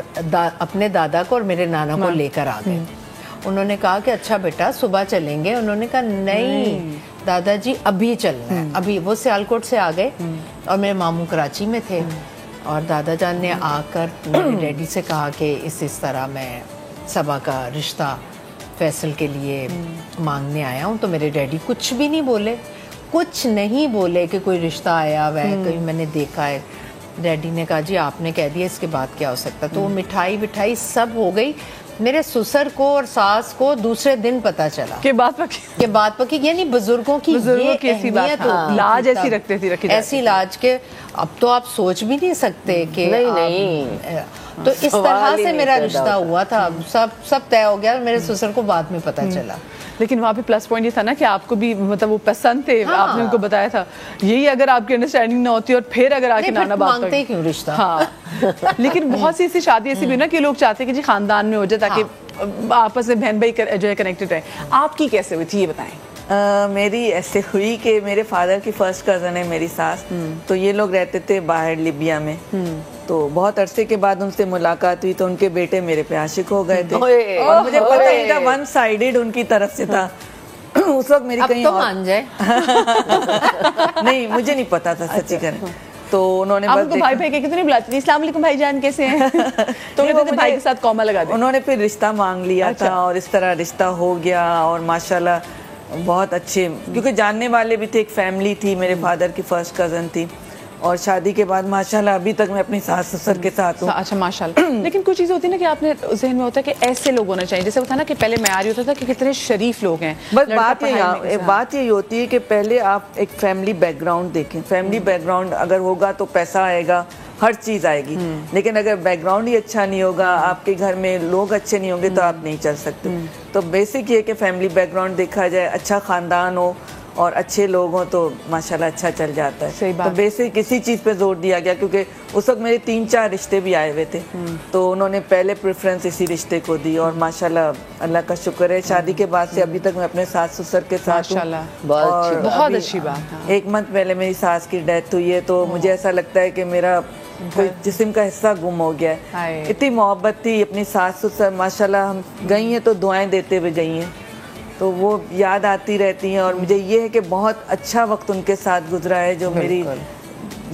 اپنے دادا کو اور میرے نانا کو لے کر آ گئے. انہوں نے کہا کہ اچھا بیٹا صبح چلیں گے. انہوں نے کہا نہیں دادا جی ابھی چلنا ہے ابھی. وہ سیالکوٹ سے آ گئے اور میرے ماموں کراچی میں تھے، اور دادا جان نے آ کر میرے ڈیڈی سے کہا کہ اس طرح میں صبا کا رشتہ فیصل کے لیے مانگنے آیا ہوں. تو میرے ڈیڈی کچھ بھی نہیں بولے، کچھ نہیں بولے کہ کوئی رشتہ آیا ہوا ہے، کہیں میں نے دیکھا ہے. ڈیڈی نے کہا جی آپ نے کہہ دیا، اس کے بعد کیا ہو سکتا. تو وہ مٹھائی سب ہو گئی. میرے سسر کو اور ساس کو دوسرے دن پتا چلا کہ بات پکی. یعنی بزرگوں کی اہمیت، لاج ایسی رکھتے تھی، ایسی لاج کے اب تو آپ سوچ بھی نہیں سکتے کہ نہیں. تو اس طرح سے میرا رشتہ ہوا تھا. سب طے ہو گیا. میرے سسر کو بعد میں پتا چلا. لیکن وہاں پہ پلس پوائنٹ یہ تھا نا کہ آپ کو بھی مطلب وہ پسند تھے، آپ نے ان کو بتایا تھا. یہی اگر آپ کی انڈرسٹینڈنگ نہ ہوتی اور پھر اگر آ کے نانا بات مانگتے کیوں رشتہ. ہاں لیکن بہت سی ایسی شادی ایسی بھی نا کہ لوگ چاہتے ہیں کہ جی خاندان میں ہو جائے تاکہ آپس میں بہن بھائی جو ہے کنیکٹڈ رہے. آپ کی کیسے ہوئی تھی یہ بتائیں؟ میری ایسے ہوئی کہ میرے فادر کی فرسٹ کزن ہے میری ساس، تو یہ لوگ رہتے تھے باہر لیبیا میں. تو بہت عرصے کے بعد ان سے ملاقات ہوئی تو ان کے بیٹے میرے پہ عاشق ہو گئے تھے اور مجھے پتہ نہیں تھا، ون سائیڈڈ ان کی طرف سے تھا. اس وقت میری کہیں اور مان جائے نہیں مجھے نہیں پتا تھا سچی کریں. تو انہوں نے بس بھائی بھائی کہتے نہیں بلاتی تھی السلام علیکم بھائی جان کیسے ہیں، تو بھائی کے ساتھ کوما لگا دیا. انہوں نے پھر رشتہ مانگ لیا تھا اور اس طرح رشتہ ہو گیا. اور ماشاءاللہ بہت اچھے، کیونکہ جاننے والے بھی تھے، ایک فیملی تھی، میرے فادر کی فرسٹ کزن تھی. اور شادی کے بعد ماشاءاللہ ابھی تک میں اپنی ساس سسر کے ساتھ ہوں. اچھا ماشاءاللہ. لیکن کچھ چیز ہوتی ہے نا کہ آپ نے ذہن میں ہوتا ہے کہ ایسے لوگ ہونا چاہیے، جیسے ہوتا ہے نا کہ پہلے معیار ہوتا تھا کہ کتنے شریف لوگ ہیں. بس بات یہی ہوتی ہے کہ پہلے آپ ایک فیملی بیک گراؤنڈ دیکھیں. فیملی بیک گراؤنڈ اگر ہوگا تو پیسہ آئے گا، ہر چیز آئے گی. لیکن اگر بیک گراؤنڈ ہی اچھا نہیں ہوگا، آپ کے گھر میں لوگ اچھے نہیں ہوں گے تو آپ نہیں چل سکتے. تو بیسک یہ کہ فیملی بیک گراؤنڈ دیکھا جائے، اچھا خاندان ہو اور اچھے لوگ ہوں تو ماشاءاللہ اچھا چل جاتا ہے. تو بیسک کسی چیز پہ زور دیا گیا، کیونکہ اس وقت میرے 3-4 رشتے بھی آئے ہوئے تھے تو انہوں نے پہلے پریفرنس اسی رشتے کو دی. اور ماشاءاللہ اللہ کا شکر ہے شادی کے بعد سے ابھی تک میں اپنے ساس سسر کے ساتھ ہوں. بہت اچھی بات. 1 منتھ پہلے میری ساس کی ڈیتھ ہوئی ہے تو مجھے ایسا لگتا ہے کہ میرا کوئی جسم کا حصہ گم ہو گیا ہے. اتنی محبت تھی اپنی ساس سسر، ماشاءاللہ ہم گئی ہیں تو دعائیں دیتے ہوئے گئی ہیں، تو وہ یاد آتی رہتی ہیں. اور مجھے یہ ہے کہ بہت اچھا وقت ان کے ساتھ گزرا ہے، جو میری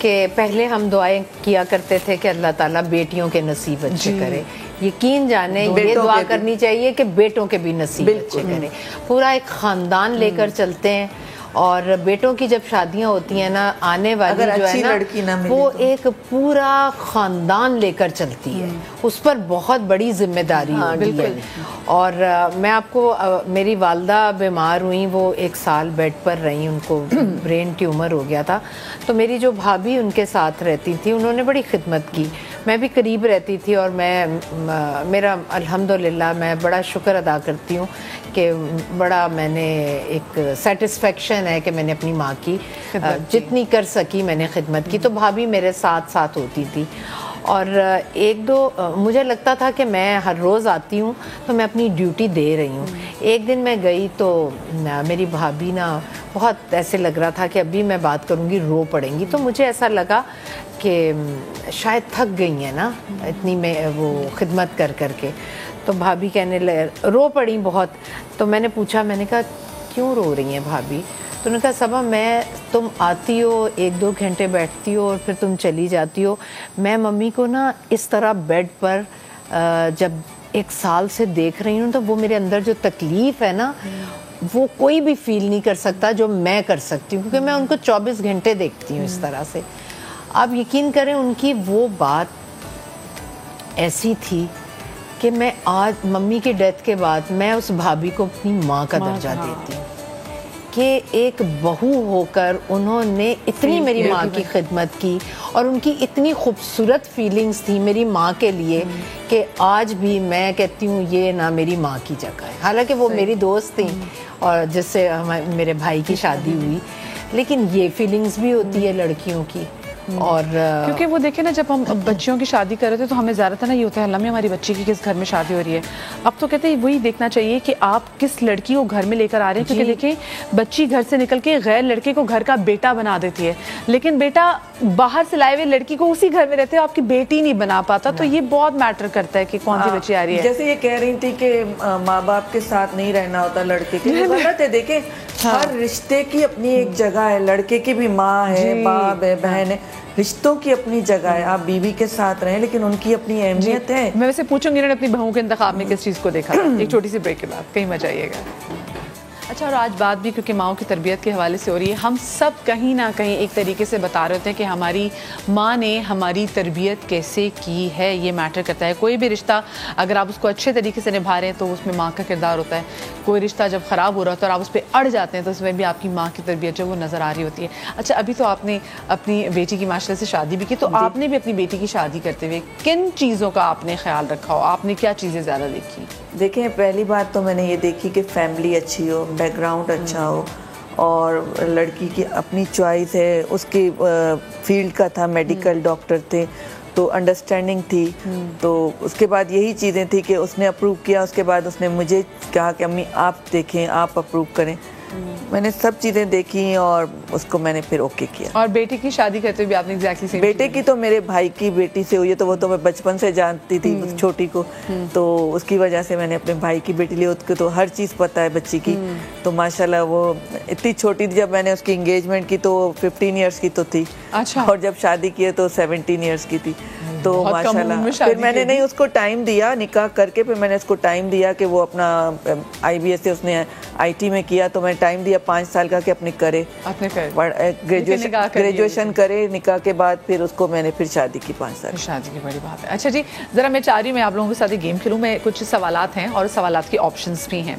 کہ پہلے ہم دعائیں کیا کرتے تھے کہ اللہ تعالیٰ بیٹیوں کے نصیب اچھے کرے. یقین جانے یہ دعا کرنی چاہیے کہ بیٹوں کے بھی نصیب اچھے کرے. پورا ایک خاندان لے کر چلتے ہیں, اور بیٹوں کی جب شادیاں ہوتی ہیں نا, آنے والی جو ہے نا وہ ایک پورا خاندان لے کر چلتی ہے, اس پر بہت بڑی ذمہ داری ہوتی ہے. اور میں آپ کو, میری والدہ بیمار ہوئیں, وہ 1 سال بیڈ پر رہیں, ان کو برین ٹیومر ہو گیا تھا. تو میری جو بھابھی ان کے ساتھ رہتی تھی, انہوں نے بڑی خدمت کی, میں بھی قریب رہتی تھی, اور میرا الحمدللہ میں بڑا شکر ادا کرتی ہوں کہ بڑا میں نے ایک سیٹسفیکشن ہے کہ میں نے اپنی ماں کی جتنی کر سکی میں نے خدمت کی. تو بھابھی میرے ساتھ ہوتی تھی, اور 1-2 مجھے لگتا تھا کہ میں ہر روز آتی ہوں تو میں اپنی ڈیوٹی دے رہی ہوں. ایک دن میں گئی تو میری بھابھی نا بہت ایسے لگ رہا تھا کہ ابھی میں بات کروں گی رو پڑیں گی. تو مجھے ایسا لگا کہ شاید تھک گئی ہیں نا اتنی میں وہ خدمت کر کے. تو بھابھی کہنے لگے, رو پڑی بہت. تو میں نے پوچھا, میں نے کہا کیوں رو رہی ہیں بھابھی؟ تو انہوں نے کہا صبا میں, تم آتی ہو 1-2 گھنٹے بیٹھتی ہو اور پھر تم چلی جاتی ہو, میں ممی کو نا اس طرح بیڈ پر جب 1 سال سے دیکھ رہی ہوں تو وہ میرے اندر جو تکلیف ہے نا وہ کوئی بھی فیل نہیں کر سکتا جو میں کر سکتی ہوں, کیونکہ میں ان کو 24 گھنٹے دیکھتی ہوں اس طرح سے. آپ یقین کریں ان کی وہ بات ایسی تھی کہ میں آج ممی کی ڈیتھ کے بعد میں اس بھابھی کو اپنی ماں کا درجہ دیتی ہوں کہ ایک بہو ہو کر انہوں نے اتنی میری ماں کی خدمت کی, اور ان کی اتنی خوبصورت فیلنگز تھی میری ماں کے لیے کہ آج بھی میں کہتی ہوں یہ نا میری ماں کی جگہ ہے. حالانکہ وہ میری دوست تھیں اور جس سے میرے بھائی کی شادی ہوئی, لیکن یہ فیلنگز بھی ہوتی ہے لڑکیوں کی. اور کیونکہ وہ دیکھیں نا, جب ہم بچیوں کی شادی کر رہے تھے تو ہمیں زیادہ تر نا یہ ہوتا ہے اللہ میں ہماری بچی کی کس گھر میں شادی ہو رہی ہے. اب تو کہتے ہیں وہی دیکھنا چاہیے کہ آپ کس لڑکی کو گھر میں لے کر آ رہے ہیں, کیونکہ دیکھیں بچی گھر سے نکل کے غیر لڑکے کو گھر کا بیٹا بنا دیتی ہے, لیکن بیٹا باہر سے لائے ہوئے لڑکی کو اسی گھر میں رہتے ہیں, آپ کی بیٹی نہیں بنا پاتا. تو یہ بہت میٹر کرتا ہے کہ کون سی بچی آ رہی ہے. جیسے یہ کہہ رہی تھی کہ ماں باپ کے ساتھ نہیں رہنا ہوتا لڑکے کے, غلط ہے. دیکھیں ہر رشتے کی اپنی ایک جگہ ہے, لڑکے کی بھی ماں ہے, باپ ہے, بہن ہے, رشتوں کی اپنی جگہ ہے. آپ بیوی کے ساتھ رہیں لیکن ان کی اپنی اہمیت ہے. میں ویسے پوچھوں گی انہوں نے اپنی بہوؤں کے انتخاب میں کس چیز کو دیکھا تھا. ایک چھوٹی سی بریک کے بعد کہیں مت جائیے گا. اچھا, اور آج بات بھی کیونکہ ماؤں کی تربیت کے حوالے سے ہو رہی ہے, ہم سب کہیں نہ کہیں ایک طریقے سے بتا رہے ہوتے ہیں کہ ہماری ماں نے ہماری تربیت کیسے کی ہے, یہ میٹر کرتا ہے. کوئی بھی رشتہ اگر آپ اس کو اچھے طریقے سے نبھا رہے ہیں تو اس میں ماں کا کردار ہوتا ہے. کوئی رشتہ جب خراب ہو رہا ہوتا ہے اور آپ اس پہ اڑ جاتے ہیں تو اس میں بھی آپ کی ماں کی تربیت جو وہ نظر آ رہی ہوتی ہے. اچھا, ابھی تو آپ نے اپنی بیٹی کی ماشاءاللہ سے شادی بھی کی, تو آپ نے بھی اپنی بیٹی کی شادی کرتے ہوئے کن چیزوں کا آپ نے خیال رکھا ہو, آپ نے کیا چیزیں زیادہ دیکھی؟ دیکھیں پہلی بات تو میں نے یہ دیکھی کہ فیملی اچھی ہو, بیک گراؤنڈ اچھا ہو, اور لڑکی کی اپنی چوائس ہے, اس کی فیلڈ کا تھا, میڈیکل ڈاکٹر تھے تو انڈرسٹینڈنگ تھی. تو اس کے بعد یہی چیزیں تھی کہ اس نے اپروو کیا, اس کے بعد اس نے مجھے کہا کہ امی آپ دیکھیں, آپ اپروو کریں. میں نے سب چیزیں دیکھی اور اس کو میں نے پھر اوکے کیا. اور بیٹے کی شادی کرتے ہوئے بھی آپ نے ایگزیکٹلی سیم؟ بیٹے کی تو میرے بھائی کی بیٹی سے ہوئی ہے, تو وہ تو میں بچپن سے جانتی تھی اس چھوٹی کو, تو اس کی وجہ سے میں نے اپنے بھائی کی بیٹی لی. اس کو تو ہر چیز پتہ ہے بچی کی. تو ماشاءاللہ وہ اتنی چھوٹی تھی جب میں نے اس کی انگیجمنٹ کی تو 15 ایئرس کی تو تھی, اور جب شادی کی تو 17 ایئرس کی تھی. تو ماشاءاللہ پھر میں نے نہیں اس کو ٹائم دیا, نکاح کر کے پھر میں نے اس کو ٹائم دیا کہ وہ اپنا IBS سے اس نے IT میں کیا, تو میں نے ٹائم دیا 5 سال کا کہ اپنے کرے, گریجویشن کرے, نکاح کے بعد پھر اس کو میں نے پھر شادی کی 5 سال. شادی کی بڑی بات ہے. اچھا جی, ذرا میں چاہ رہی ہوں میں آپ لوگوں کے ساتھ ایک گیم کھیلوں. میں کچھ سوالات ہیں اور سوالات کے آپشنس بھی ہیں,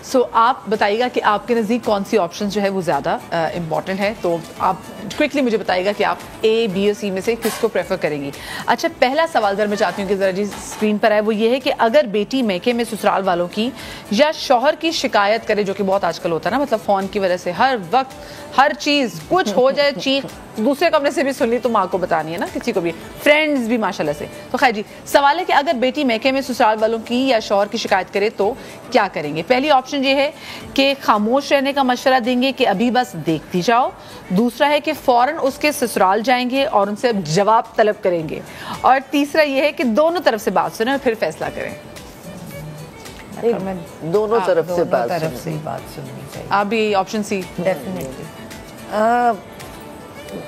سو آپ بتائیے گا کہ آپ کے نزدیک کون سی آپشن جو ہے وہ زیادہ امپورٹنٹ ہے. تو آپ کوئکلی مجھے بتائیے گا کہ آپ A, B اور C میں سے کس کو پریفر کریں گی. اچھا, پہلا سوال ذرا میں چاہتی ہوں کہ ذرا جی اسکرین پر ہے, وہ یہ ہے کہ اگر بیٹی میکے میں سسرال والوں کی یا شوہر کی شکایت کرے, جو کہ بہت آج کل ہوتا ہے نا, مطلب فون کی وجہ سے ہر وقت ہر چیز کچھ ہو جائے, چیخ دوسرے کمرے سے بھی سن لی تو ماں کو بتانی ہے نا, کسی کو بھی, فرینڈز بھی ماشاءاللہ سے. تو خیر جی, سوال ہے کہ اگر بیٹی میکے میں سسرال والوں کی یا شوہر کی شکایت کرے تو کیا کریں گے. پہلی آپشن یہ ہے کہ خاموش رہنے کا مشورہ دیں گے کہ ابھی بس دیکھتی جاؤ. دوسرا ہے کہ فوراً اس کے سسرال جائیں گے اور ان سے جواب طلب کریں گے. اور تیسرا یہ ہے کہ دونوں طرف سے بات سنیں اور پھر فیصلہ کریں. دونوں طرف سے بات سننی چاہیے. آپ بھی آپشن C؟ ڈیفینیٹلی.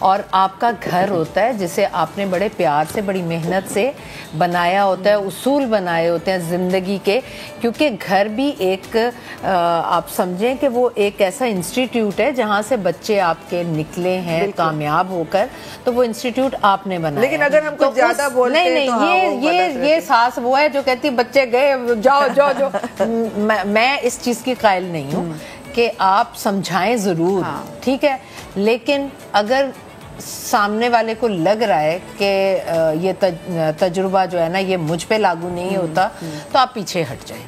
اور آپ کا گھر ہوتا ہے جسے آپ نے بڑے پیار سے بڑی محنت سے بنایا ہوتا ہے, اصول بنائے ہوتے ہیں زندگی کے, کیونکہ گھر بھی ایک آپ سمجھیں کہ وہ ایک ایسا انسٹیٹیوٹ ہے جہاں سے بچے آپ کے نکلے ہیں کامیاب ہو کر, تو وہ انسٹیٹیوٹ آپ نے بنایا. لیکن اگر ہم کچھ زیادہ بولتے ہیں تو نہیں, یہ ساس وہ ہے جو کہتی بچے گئے جاؤ جاؤ جو. میں اس چیز کی قائل نہیں ہوں کہ آپ سمجھائیں ضرور, ٹھیک ہے, لیکن اگر سامنے والے کو لگ رہا ہے کہ یہ تجربہ جو ہے نا یہ مجھ پہ لاگو نہیں ہوتا, تو آپ پیچھے ہٹ جائیں,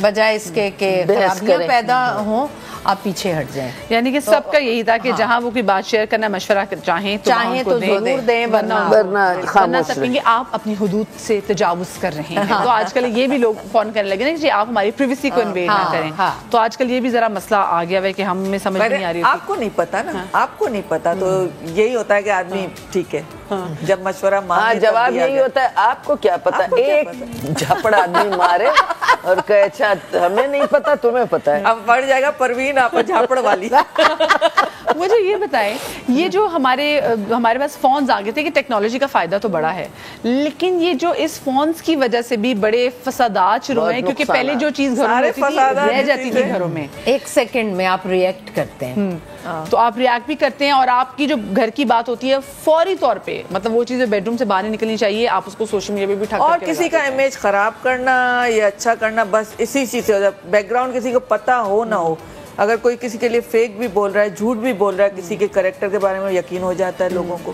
بجائے اس کے کہ خرابیاں پیدا ہوں آپ پیچھے ہٹ جائیں. یعنی کہ سب کا یہی تھا کہ جہاں وہ کوئی بات شیئر کرنا مشورہ چاہیں تو ضرور دیں, ورنہ خاموش رہیں. آپ اپنی حدود سے تجاوز کر رہے ہیں, تو آج کل یہ بھی لوگ فون کرنے لگے نا کہ آپ ہماری پریویسی کو انویڈ نہ کریں. تو آج کل یہ بھی ذرا مسئلہ آ گیا ہے کہ ہمیں سمجھ نہیں آ رہی. آپ کو نہیں پتا نا, آپ کو نہیں پتا, تو یہی ہوتا ہے کہ آدمی ٹھیک ہے جب مشورہ مانگے جواب یہی ہوتا ہے آپ کو کیا پتا, ایک جھپڑ آدمی مارے اور کہے اچھا ہمیں نہیں پتا تمہیں پتا ہے. اب بڑھ جائے گا پروین آپ جھاپڑ والی. مجھے یہ بتائیں, یہ جو ہمارے پاس فونز آ گئے تھے کہ ٹیکنالوجی کا فائدہ تو بڑا ہے, لیکن یہ جو اس فونز کی وجہ سے بھی بڑے فسادات شروع ہیں, کیونکہ پہلے جو چیز گھروں میں ہوتی تھی رہ جاتی تھی گھروں میں. ایک سیکنڈ میں آپ ریئیکٹ کرتے ہیں, تو آپ ریئیکٹ بھی کرتے ہیں, اور آپ کی جو گھر کی بات ہوتی ہے فوری طور پہ, مطلب وہ چیزیں بیڈ روم سے باہر نکلنی چاہیے, آپ اس کو سوشل میڈیا پہ بھی ٹھک اور کسی کا امیج خراب کرنا یا اچھا کرنا, بس اسی چیز سے ہو جاتا ہے. بیک گراؤنڈ کسی کو پتا ہو نہ ہو, اگر کوئی کسی کے لیے فیک بھی بول رہا ہے, جھوٹ بھی بول رہا ہے, کسی کے کریکٹر کے بارے میں یقین ہو جاتا ہے لوگوں کو.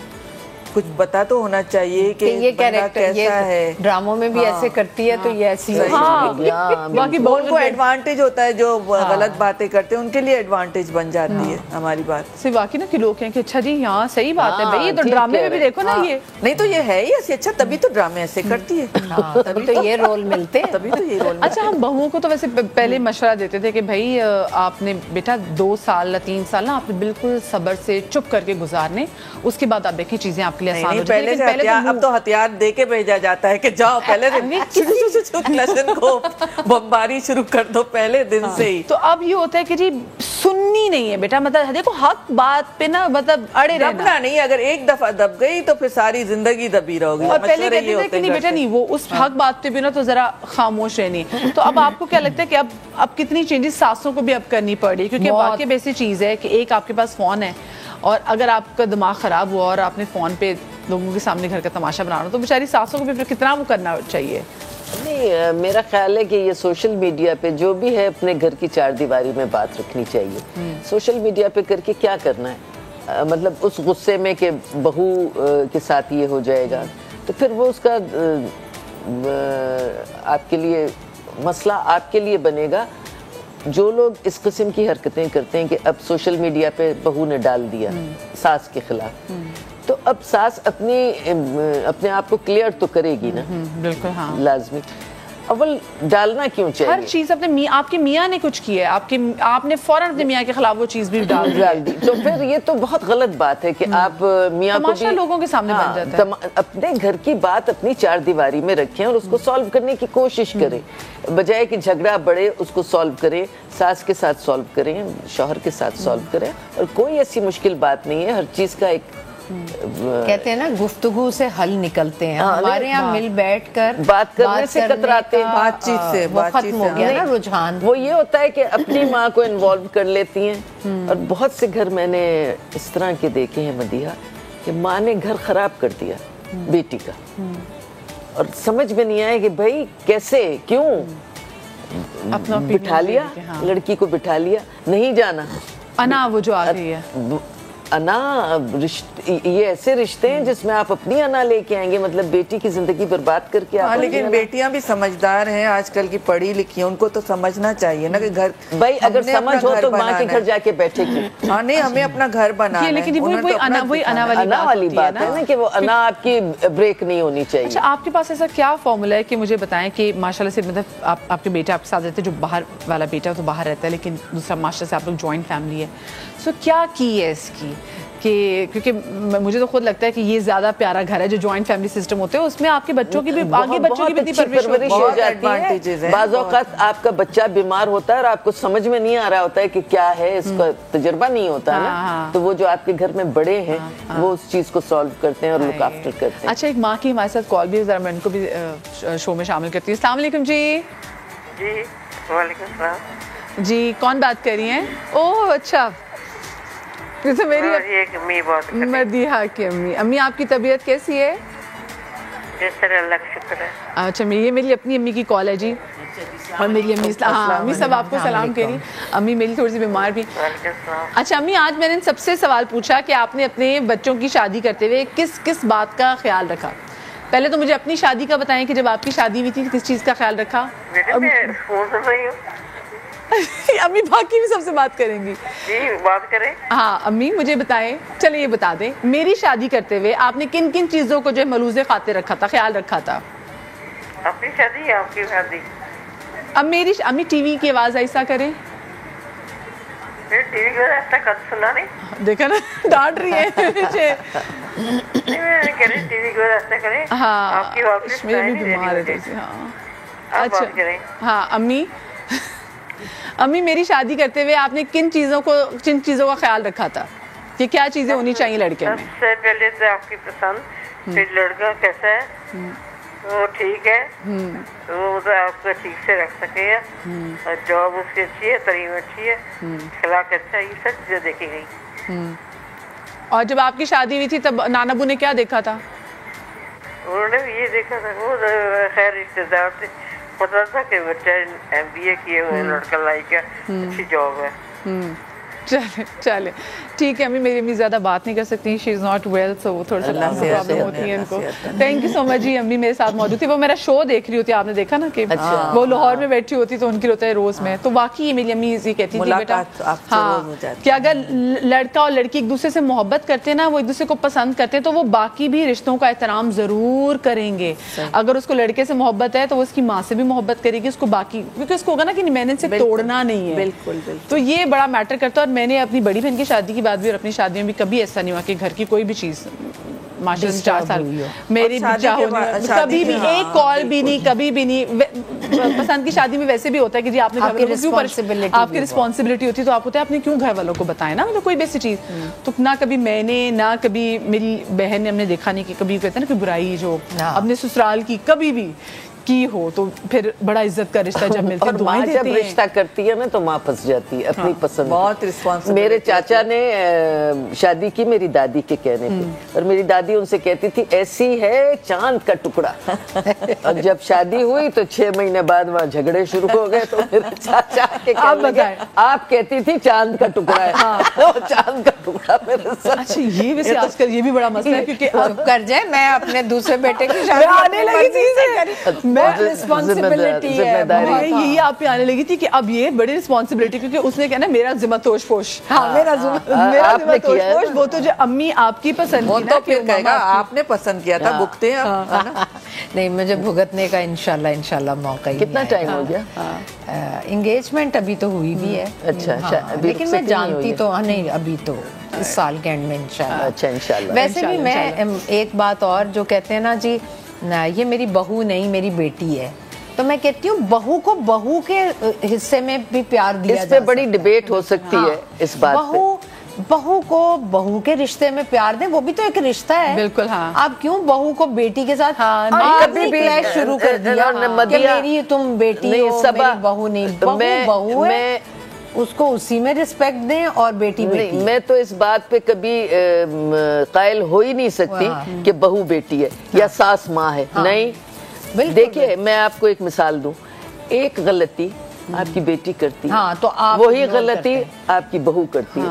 کچھ پتا تو ہونا چاہیے کہ یہ کیریکٹر کیسا ہے. ڈراموں میں بھی ایسے کرتی ہے, تو یہ ایسی باقی ان کو ایڈوانٹیج ہوتا ہے, جو غلط باتیں کرتے ہیں ان کے لیے ایڈوانٹیج بن جاتی ہے ہماری بات. صرف باقی نا کہ لوگ کہیں کہ اچھا جی ہاں صحیح بات ہے بھائی, یہ تو ڈرامے میں بھی دیکھو نا, یہ نہیں تو یہ ہے ہی ایسی, اچھا تبھی تو ڈرامے ایسے کرتی ہے, تبھی تو یہ رول ملتے ہیں, تبھی تو یہ رول. اچھا ہم بہوؤں کو تو ویسے پہلے مشورہ دیتے تھے کہ بھائی آپ نے بیٹا 2 سال یا 3 سال نا آپ نے بالکل صبر سے چپ کر کے گزارنے, اس کے بعد آپ دیکھیں چیزیں آپ کے لیے آسان ہو جائیں. اب تو ہتھیار دے کے بھیجا جاتا ہے کہ جاؤ پہلے دن کو بمباری شروع کر دو پہلے دن سے ہی. تو اب یہ ہوتا ہے کہ جی سننی نہیں ہے بیٹا, مطلب دیکھو حق بات پہ نا مطلب اڑے دبنا نہیں, اگر ایک دفعہ دب گئی تو پھر ساری زندگی دبی رہو گی. اور پہلے کہتے تھے کہ نہیں بیٹا نہیں, وہ اس حق بات پہ بھی نا تو ذرا خاموش رہنی. تو اب آپ کو کیا لگتا ہے کہ اب کتنی چینجز ساسوں کو بھی اب کرنی پڑی, کیونکہ واقعی بیسی چیز ہے کہ ایک آپ کے پاس فون ہے, اور اگر آپ کا دماغ خراب ہوا اور آپ نے فون پہ لوگوں کے سامنے گھر کا تماشا بنانا, تو بیچاری ساسوں کو بھی پھر کتنا وہ کرنا چاہیے. نہیں, میرا خیال ہے کہ یہ سوشل میڈیا پہ جو بھی ہے اپنے گھر کی 4 دیواری میں بات رکھنی چاہیے. سوشل میڈیا پہ کر کے کیا کرنا ہے, مطلب اس غصے میں کہ بہو کے ساتھ یہ ہو جائے گا, تو پھر وہ اس کا آپ کے لیے مسئلہ آپ کے لیے بنے گا. جو لوگ اس قسم کی حرکتیں کرتے ہیں کہ اب سوشل میڈیا پہ بہو نے ڈال دیا ساس کے خلاف, تو اب ساس اپنے آپ کو کلیئر تو کرے گی نا, بالکل ہاں لازمی. اول ڈالنا کیوں چاہیے, ہر چیز اپنے آپ کے میاں نے کچھ کیا ہے, آپ نے فوراً اپنے میاں کے خلاف وہ چیز بھی ڈال دی, تو پھر یہ تو بہت غلط بات ہے کہ آپ میاں کو بھی لوگوں کے سامنے بن جاتا ہے. اپنے گھر کی بات اپنی 4 دیواری میں رکھیں اور اس کو سالو کرنے کی کوشش کریں, بجائے کہ جھگڑا بڑھے اس کو سالو کریں, ساس کے ساتھ سالو کریں, شوہر کے ساتھ سالو کریں. اور کوئی ایسی مشکل بات نہیں ہے, ہر چیز کا ایک کہتے ہیں نا گفتگو سے حل نکلتے ہیں. ہمارے یہاں مل بیٹھ کر بات کرنے سے کتراتے ہیں, بات چیت سے ختم ہو گیا نا رجحان. وہ یہ ہوتا ہے کہ اپنی ماں کو انوالو کر لیتی ہیں, اور بہت سے گھر میں نے اس طرح کے دیکھے ہیں مدیحہ کہ ماں نے گھر خراب کر دیا بیٹی کا, اور سمجھ میں نہیں آیا کہ بھائی کیسے, کیوں بٹھا لیا لڑکی کو, بٹھا لیا, نہیں جانا انا وہ جو آ گئی ہے. انا یہ ایسے رشتے ہیں جس میں آپ اپنی انا لے کے آئیں گے, مطلب بیٹی کی زندگی برباد کر کے. لیکن بیٹیاں بھی سمجھدار ہیں آج کل کی, پڑھی لکھی ہیں, ان کو تو سمجھنا چاہیے نا کہ گھر, بھائی اگر سمجھ ہو تو ماں کے گھر جا کے بیٹھے کی. ہاں نہیں, ہمیں اپنا گھر بنانا ہے, لیکن وہی انا والی بات ہے نا کہ وہ انا آپ کی بریک نہیں ہونی چاہیے. اچھا آپ کے پاس ایسا کیا فارمولا ہے کہ مجھے بتائیں کہ ماشاءاللہ سے مطلب آپ کے بیٹے آپ کے ساتھ رہتے ہیں, جو باہر والا بیٹا تو باہر رہتا ہے لیکن دوسرا ماشاءاللہ سے آپ لوگ جوائنٹ فیملی ہے, سو کیا کی ہے اس کی کہ کیونکہ مجھے تو خود لگتا ہے کہ یہ زیادہ پیارا گھر ہے جو جوائنٹ فیملی سسٹم ہوتے ہیں, اس میں آپ کے بچوں کی بھی آگے بچوں کی بھی اتنی پرورش ہو جاتی ہے. بعض اوقات آپ کا بچہ بیمار ہوتا ہے اور آپ کو سمجھ میں نہیں آ رہا ہوتا ہے کہ کیا ہے, اس کا تجربہ نہیں ہوتا نا, تو وہ جو آپ کے گھر میں بڑے ہیں وہ اس چیز کو سالو کرتے ہیں اور لک آفٹر کرتے ہیں. اچھا, ایک ماں کی ہمارے ساتھ کال بھی, ذرا میں ان کو بھی شو میں شامل کرتی ہوں. السلام علیکم جی. جی وعلیکم السلام. جی کون بات کر رہی ہیں؟ اوہ اچھا, جیسے میری مدیحہ کی امی. امی آپ کی طبیعت کیسی ہے؟ اللہ کا شکر ہے. اچھا, یہ میری اپنی امی کی کال ہے جی, اور میری امی امی سب آپ کو سلام کری. امی میری تھوڑی سی بیمار بھی. اچھا امی, آج میں نے سب سے سوال پوچھا کہ آپ نے اپنے بچوں کی شادی کرتے ہوئے کس کس بات کا خیال رکھا. پہلے تو مجھے اپنی شادی کا بتائیں کہ جب آپ کی شادی ہوئی تھی کس چیز کا خیال رکھا. امی باقی بھی سب سے بات کریں گی. جی بات کریں. ہاں امی مجھے بتائیں, چلے یہ بتا دیں, میری شادی کرتے ہوئے آپ نے کن کن چیزوں کو جو ہے ملوث خاطر رکھا تھا, خیال رکھا تھا؟ اپنی شادی یا آپ کی شادی؟ اب میری امی ٹی وی کی آواز ایسا کریں. ٹی وی کو ایسا کر سنا نہیں, دیکھا نا ڈانٹ رہی ہے مجھے. ٹی وی کو ایسا کریں. ہاں آپ کی واپس میری بھی بیمار ہے تھوڑی سی. ہاں اچھا ہاں امی, امی میری شادی کرتے ہوئے آپ نے کن چیزوں کا خیال رکھا تھا کہ کیا چیزیں ہونی چاہیے لڑکے میں؟ سب سے پہلے تو آپ کی پسند, پھر لڑکا کیسا ہے, وہ ٹھیک ہے تو وہ آپ کو ٹھیک سے رکھ سکے, اور جاب اس کی اچھی ہے, تعلیم اچھی ہے, اخلاق اچھا ہے, یہ سب چیزیں دیکھی گئی. اور جب آپ کی شادی ہوئی تھی تب نانا ابو نے کیا دیکھا تھا؟ انہوں نے بھی یہ دیکھا تھا, وہ خیر رشتے دار تھے, پتا تھا کہ بچہ MBA کیے ہوئے, لڑکا لائق ہے, اچھی جاب ہے. چلے ٹھیک ہے. امی میری امی زیادہ بات نہیں کر سکتی, شی از ناٹ ویل, سو وہ تھوڑا سا پرابلم ہوتی ہے ان کو. تھینک یو سو مچ جی. امی میرے ساتھ موجود تھی, وہ میرا شو دیکھ رہی ہوتی, آپ نے دیکھا نا کہ وہ لاہور میں بیٹھی ہوتی تو ان کی ہوتا ہے روز میں, تو واقعی میری امی یہ کہتی تھی بیٹا ہاں کہ اگر لڑکا اور لڑکی ایک دوسرے سے محبت کرتے ہیں نا, وہ ایک دوسرے کو پسند کرتے ہیں, تو وہ باقی بھی رشتوں کا احترام ضرور کریں گے. اگر اس کو لڑکے سے محبت ہے تو وہ اس کی ماں سے بھی محبت کرے گی, اس کو باقی, کیونکہ اس کو ہوگا نا کہ میں نے اسے توڑنا نہیں ہے. بالکل تو یہ بڑا میٹر کرتا ہے. اور میں نے اپنی بڑی بہن کی شادی کی بات بھی اور اپنی شادیوں میں کبھی ایسا نہیں ہوا کہ گھر کی کوئی بھی چیز ماشاءاللہ 4 سال میری کبھی بھی ایک کال بھی نہیں, کبھی بھی نہیں. پسند کی شادی میں ویسے بھی ہوتا ہے کہ جی آپ نے آپ کی رسپانسبلٹی ہوتی ہے, تو آپ ہوتا ہے آپ نے کیوں گھر والوں کو بتائیں نا, مطلب کوئی بھی ایسی چیز. تو نہ کبھی میں نے, نہ کبھی میری بہن نے, ہم نے دیکھا نہیں کہ کبھی کہتے ہیں نا کہ برائی جو اپنے سسرال کی کبھی بھی کی ہو, تو پھر بڑا عزت کا رشتہ جب ملتا ہے, دعائیں دیتے ہیں. جب رشتہ کرتی ہے نا تو ماں پھنس جاتی ہے اپنی پسند. بہت رسپانسبل. میرے چاچا نے شادی کی میری دادی کے کہنے پہ, اور میری دادی ان سے کہتی تھی ایسی ہے چاند کا ٹکڑا. اور جب شادی ہوئی تو 6 مہینے بعد وہاں جھگڑے شروع ہو گئے, تو میرے چاچا کے کہنے لگے آپ کہتی تھی چاند کا ٹکڑا ہے, چاند کا ٹکڑا میرے ساتھ. اچھا یہ ویسے آج کل یہ بھی بڑا مسئلہ ہے, کیونکہ چپ کر جائے, میں اپنے دوسرے بیٹے کی شادی آنے لگی چیز یہی آپ پہ آنے لگی تھی کہ اب یہ بڑی رسپانسبلٹی, کیونکہ اس نے کہنا میرا ذمہ توش پوش, میرا ذمہ توش پوش. وہ تو جو امی آپ کی پسند کی نا, پھر کہے گا آپ نے پسند کیا تھا, بھگتے ہیں. نہیں, مجھے بھگتنے کا انشاءاللہ موقع ہی. کتنا ٹائم ہو گیا؟ انگیجمنٹ ابھی تو ہوئی بھی ہے. اچھا, لیکن میں جانتی تو نہیں, ابھی تو اس سال کے اینڈ میں انشاءاللہ. اچھا انشاءاللہ. ویسے بھی میں ایک بات اور, جو کہتے ہیں نا جی یہ میری بہو نہیں میری بیٹی ہے, تو میں کہتی ہوں بہو کو بہو کے حصے میں بھی پیار دیا جا سکتا ہے. اس پہ بڑی ڈیبیٹ ہو سکتی ہے اس بات پہ. بہو کو بہو کے رشتے میں پیار دیں, وہ بھی تو ایک رشتہ ہے. بالکل. ہاں, آپ کیوں بہو کو بیٹی کے ساتھ کبھی بھی شروع کر دیا کہ میری تم بیٹی ہو, میری بہو نہیں. بہو ہے, اس کو اسی میں رسپیکٹ دیں, اور بیٹی بیٹی. میں تو اس بات پہ کبھی قائل ہو ہی نہیں سکتی کہ بہو بیٹی ہے یا ساس ماں ہے. نہیں, دیکھیے میں آپ کو ایک مثال دوں. ایک غلطی آپ کی بیٹی کرتی ہے, تو وہی غلطی آپ کی بہو کرتی ہے.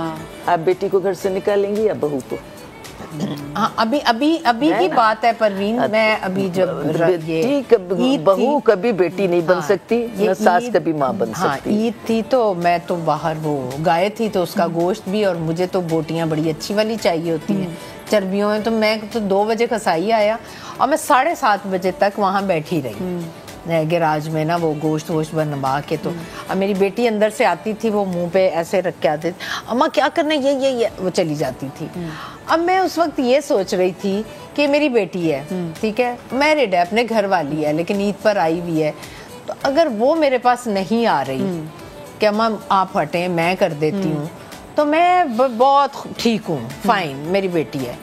آپ بیٹی کو گھر سے نکالیں گی یا بہو کو؟ ابھی کی بات ہے پروین. میں ابھی جب بہو کبھی بیٹی نہیں بن سکتی, نہ ساس کبھی ماں بن سکتی. عید تھی تو میں تو باہر وہ گائے تھی, تو اس کا گوشت بھی, اور مجھے تو بوٹیاں بڑی اچھی والی چاہیے ہوتی ہیں چربیوں میں. تو میں تو 2 بجے کسائی آیا, اور میں 7:30 بجے تک وہاں بیٹھی رہی. گراج میں نا وہ گوشت بنوا کے. تو اب میری بیٹی اندر سے آتی تھی, وہ منہ پہ ایسے رکھ کے آتی تھی, اماں کیا کرنا ہے, یہ وہ چلی جاتی تھی. اب میں اس وقت یہ سوچ رہی تھی کہ میری بیٹی ہے, ٹھیک ہے, میرڈ ہے, اپنے گھر والی ہے, لیکن عید پر آئی ہوئی ہے, تو اگر وہ میرے پاس نہیں آ رہی کہ اماں آپ ہٹیں میں کر دیتی ہوں, تو میں بہت ٹھیک ہوں, فائن, میری بیٹی ہے.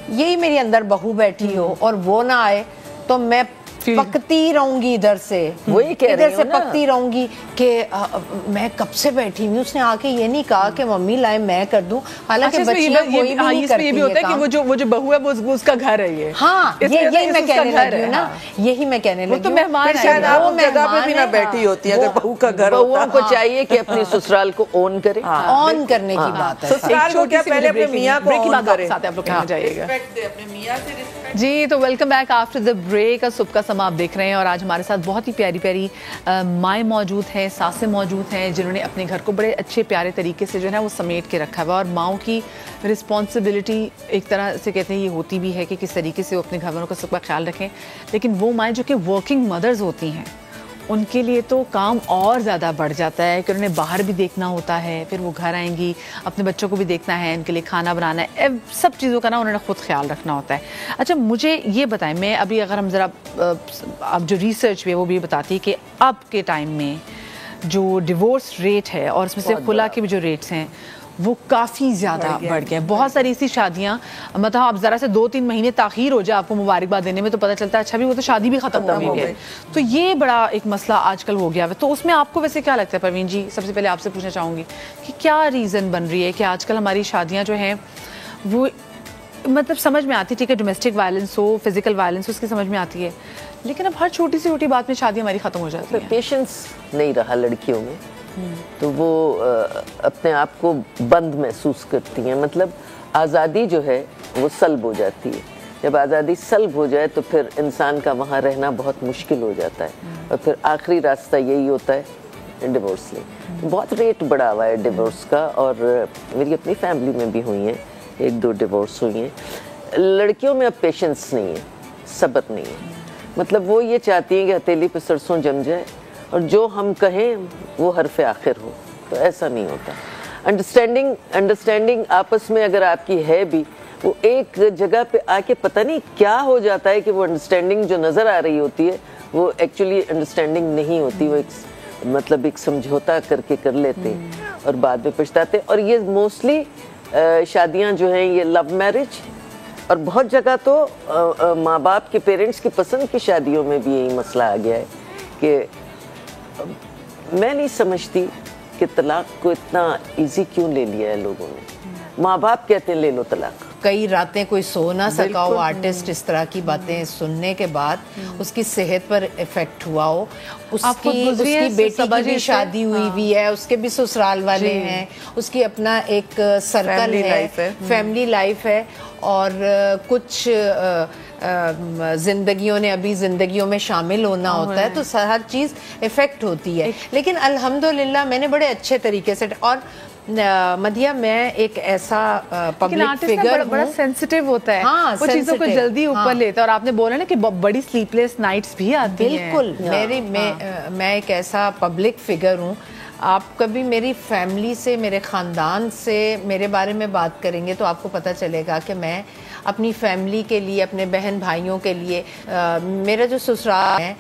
یہی میری اندر بہو بیٹھی ہو اور وہ نہ آئے تو میں پکتی رہوں گی ادھر سے, وہی کہہ رہی ادھر سے ہوں نا, پکتی رہوں گی کہ میں کب سے بیٹھی ہوں. اس نے آ کے یہ نہیں کہا کہ ممی لائے میں کر دوں, حالانکہ بچیاں کوئی بھی نہیں کرتی. یہ بھی ہوتا ہے کہ وہ جو بہو ہے وہ اس کا گھر ہے. یہ ہاں, یہی میں کہنے لگی ہوں نا, یہی میں کہنے لگی ہوں. تو مہمان شاید آپ جگہ پہ بھی نہ بیٹھی ہوتی ہے اگر بہو کا گھر ہوتا. بہوؤں کو چاہیے کہ اپنی سسرال کو اون کرے, آن کرنے کی بات ہے. سسرال کو کیا, پہلے اپنے میاں کو آن کرے. آپ لوگ کہنا چاہیے گا اپنے میاں سے رسپیکٹ. جی, تو welcome back after the break. صبح کا سما آپ دیکھ رہے ہیں, اور آج ہمارے ساتھ بہت ہی پیاری پیاری مائیں موجود ہیں, ساسیں موجود ہیں, جنہوں نے اپنے گھر کو بڑے اچھے پیارے طریقے سے جو ہے وہ سمیٹ کے رکھا ہوا. اور ماؤں کی رسپانسبلٹی ایک طرح سے کہتے ہیں یہ ہوتی بھی ہے کہ کس طریقے سے وہ اپنے گھر والوں کا سب کا خیال رکھیں, لیکن وہ مائیں جو کہ ورکنگ مدرز ہوتی ہیں ان کے لیے تو کام اور زیادہ بڑھ جاتا ہے کہ انہیں باہر بھی دیکھنا ہوتا ہے, پھر وہ گھر آئیں گی, اپنے بچوں کو بھی دیکھنا ہے, ان کے لیے کھانا بنانا ہے, سب چیزوں کا نا انہوں نے خود خیال رکھنا ہوتا ہے. اچھا مجھے یہ بتائیں, میں ابھی اگر ہم ذرا اب جو ریسرچ بھی ہے وہ بھی بتاتی ہے کہ اب کے ٹائم میں جو ڈیورس ریٹ ہے اور اس میں سے خلا کے بھی جو ریٹس ہیں وہ کافی زیادہ بڑھ گیا ہے. بہت ساری ایسی شادیاں, مطلب اب ذرا سے 2-3 مہینے تاخیر ہو جائے آپ کو مبارکباد دینے میں تو پتہ چلتا ہے اچھا بھی وہ تو شادی بھی ختم ہو گئی ہے. تو یہ بڑا ایک مسئلہ آج کل ہو گیا ہے. تو اس میں آپ کو ویسے کیا لگتا ہے پروین جی, سب سے پہلے آپ سے پوچھنا چاہوں گی کہ کیا ریزن بن رہی ہے کہ آج کل ہماری شادیاں جو ہیں وہ مطلب سمجھ میں آتی, ٹھیک ہے ڈومیسٹک وائلنس ہو, فزیکل وائلنس ہو, اس کی سمجھ میں آتی ہے, لیکن اب ہر چھوٹی سے چھوٹی بات میں شادی ہماری ختم ہو جاتی ہے. پیشنس نہیں رہا لڑکیوں میں, تو وہ اپنے آپ کو بند محسوس کرتی ہیں. مطلب آزادی جو ہے وہ سلب ہو جاتی ہے. جب آزادی سلب ہو جائے تو پھر انسان کا وہاں رہنا بہت مشکل ہو جاتا ہے, اور پھر آخری راستہ یہی ہوتا ہے ڈیورس لے. بہت ریٹ بڑھا ہوا ہے ڈیورس کا, اور میری اپنی فیملی میں بھی ہوئی ہیں 1-2 ڈیورس ہوئی ہیں. لڑکیوں میں اب پیشنس نہیں ہے, صبر نہیں ہے. مطلب وہ یہ چاہتی ہیں کہ ہتھیلی پہ سرسوں جم جائے اور جو ہم کہیں وہ حرف آخر ہو, تو ایسا نہیں ہوتا. انڈرسٹینڈنگ آپس میں اگر آپ کی ہے بھی, وہ ایک جگہ پہ آ کے پتہ نہیں کیا ہو جاتا ہے کہ وہ انڈرسٹینڈنگ جو نظر آ رہی ہوتی ہے وہ ایکچولی انڈرسٹینڈنگ نہیں ہوتی. وہ ایک سمجھوتا کر کے کر لیتے اور بعد میں پچھتاتے. اور یہ موسٹلی شادیاں جو ہیں یہ لو میرج, اور بہت جگہ تو ماں باپ کے پیرنٹس کی پسند کی شادیوں میں بھی یہی مسئلہ آ گیا ہے کہ میں نہیں سمجھتی کہ طلاق کو اتنا ایزی کیوں لے لیا ہے لوگوں نے. ماں باپ کہتے ہیں لے لو طلاق. کئی راتیں کوئی سو نہ سکا ہو آرٹسٹ اس طرح کی باتیں سننے کے بعد, اس کی صحت پر افیکٹ ہوا ہو, اس کی بیٹی کی بھی شادی ہوئی بھی ہے, اس کے بھی سسرال والے ہیں, اس کی اپنا ایک سرکل ہے, فیملی لائف ہے, اور کچھ زندگیوں میں شامل ہونا ہوتا ہے, تو ہر چیز افیکٹ ہوتی ہے. لیکن الحمدللہ میں نے بڑے اچھے طریقے سے, اور مدیہ میں ایک ایسا پبلک فگر بڑا سینسٹیو ہوتا ہے, وہ چیزوں کو جلدی اوپر لیتا ہے. اور آپ نے بولا نا کہ بڑی سلیپ لیس نائٹس بھی آتی ہیں. بالکل, میں ایک ایسا پبلک فگر ہوں. آپ کبھی میری فیملی سے, میرے خاندان سے میرے بارے میں بات کریں گے تو آپ کو پتہ چلے گا کہ میں اپنی فیملی کے لیے, اپنے بہن بھائیوں کے لیے, میرا جو سسرال ہے,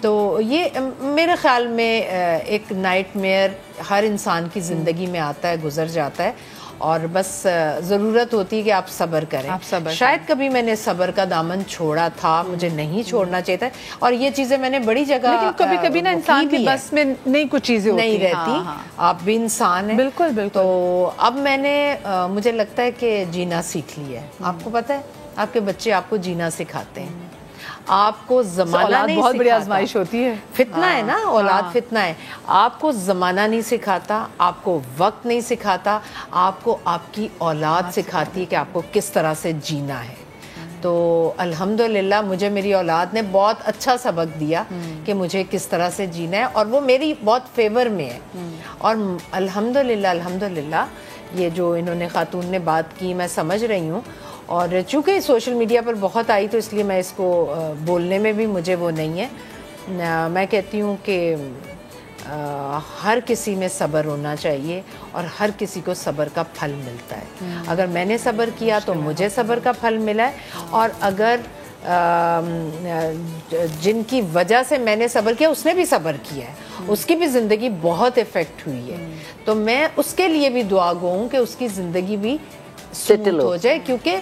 تو یہ میرے خیال میں ایک نائٹ میئر ہر انسان کی زندگی میں آتا ہے, گزر جاتا ہے, اور بس ضرورت ہوتی ہے کہ آپ صبر کریں. شاید کبھی میں نے صبر کا دامن چھوڑا تھا, مجھے نہیں چھوڑنا چاہیے تھا, اور یہ چیزیں میں نے بڑی جگہ, لیکن کبھی نا انسان کی بس میں نہیں کچھ چیزیں نہیں رہتی. آپ بھی انسان ہیں. بالکل. تو اب میں نے, مجھے لگتا ہے کہ جینا سیکھ لیا ہے. آپ کو پتہ ہے آپ کے بچے آپ کو جینا سکھاتے ہیں, آپ کو زمانہ نہیں بہت بڑی آزمائش ہوتی ہے, فتنہ ہے نا, اولاد فتنہ ہے. آپ کو زمانہ نہیں سکھاتا, آپ کو وقت نہیں سکھاتا, آپ کو آپ کی اولاد سکھاتی ہے کہ آپ کو کس طرح سے جینا ہے. تو الحمدللہ مجھے میری اولاد نے بہت اچھا سبق دیا کہ مجھے کس طرح سے جینا ہے, اور وہ میری بہت فیور میں ہے. اور الحمدللہ یہ جو انہوں نے خاتون نے بات کی میں سمجھ رہی ہوں, اور چونکہ سوشل میڈیا پر بہت آئی تو اس لیے میں اس کو بولنے میں بھی مجھے وہ نہیں ہے. میں کہتی ہوں کہ ہر کسی میں صبر ہونا چاہیے اور ہر کسی کو صبر کا پھل ملتا ہے. اگر میں نے صبر کیا تو مجھے صبر کا پھل ملا ہے, اور اگر جن کی وجہ سے میں نے صبر کیا اس نے بھی صبر کیا ہے, اس کی بھی زندگی بہت افیکٹ ہوئی ہے, تو میں اس کے لیے بھی دعا گو ہوں کہ اس کی زندگی بھی سیٹل ہو جائے. کیونکہ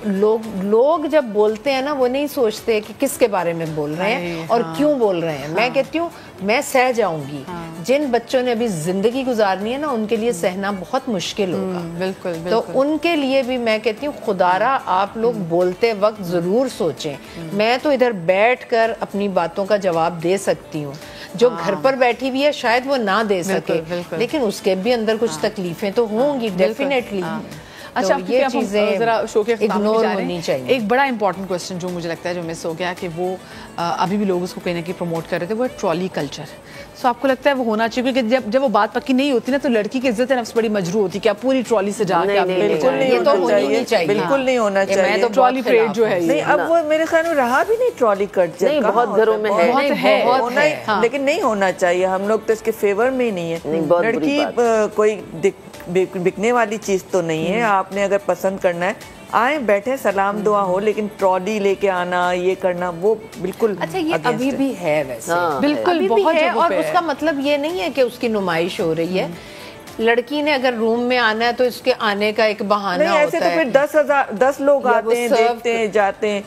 لوگ جب بولتے ہیں نا وہ نہیں سوچتے کہ کس کے بارے میں بول رہے ہیں اور کیوں بول رہے ہیں. میں کہتی ہوں میں سہ جاؤں گی. جن بچوں نے ابھی زندگی گزارنی ہے نا ان کے لیے سہنا بہت مشکل ہوگا. بالکل. تو ان کے لیے بھی میں کہتی ہوں خدارا آپ لوگ بولتے وقت ضرور سوچیں. میں تو ادھر بیٹھ کر اپنی باتوں کا جواب دے سکتی ہوں, جو گھر پر بیٹھی ہوئی ہے شاید وہ نہ دے سکے, لیکن اس کے بھی اندر کچھ تکلیفیں تو ہوں گی ڈیفینیٹلی. اچھا, یہ چیزیں ذرا شو کے اگنور ہونی چاہیے. ایک بڑا امپورٹنٹ کوسچن جو مجھے لگتا ہے جو مس ہو گیا کہ وہ ابھی بھی لوگ اس کو کہیں نہ کہیں پروموٹ کر رہے تھے, وہ ٹرالی کلچر. سو آپ کو لگتا ہے وہ ہونا چاہیے کیونکہ جب وہ بات پکی نہیں ہوتی نا تو لڑکی کی عزت نفس بڑی مجروح ہوتی ہے کہ آپ پوری ٹرالی سے جا کے بالکل نہیں چاہیے, بالکل نہیں ہونا چاہیے. تو ٹرالی پریڈ جو ہے نہیں, اب وہ میرے خیال میں رہا بھی نہیں ٹرالی کلچر. نہیں, بہت گھروں میں ہے, لیکن نہیں ہونا چاہیے. ہم لوگ تو اس کے فیور میں ہی نہیں ہے. لڑکی کوئی بکنے والی چیز تو نہیں ہے. آپ نے اگر پسند کرنا ہے آئیں بیٹھے سلام دعا ہو, لیکن ٹرالی لے کے آنا یہ کرنا وہ بالکل. اچھا یہ ابھی بھی ہے ویسے, بالکل بہت ہے, اور اس کا مطلب یہ نہیں ہے کہ اس کی نمائش ہو رہی ہے. لڑکی نے اگر روم میں آنا ہے تو اس کے آنے کا ایک بہانہ ہوتا ہے. ایسے تو پھر 10 لوگ آتے ہیں, دیکھتے ہیں, جاتے ہیں.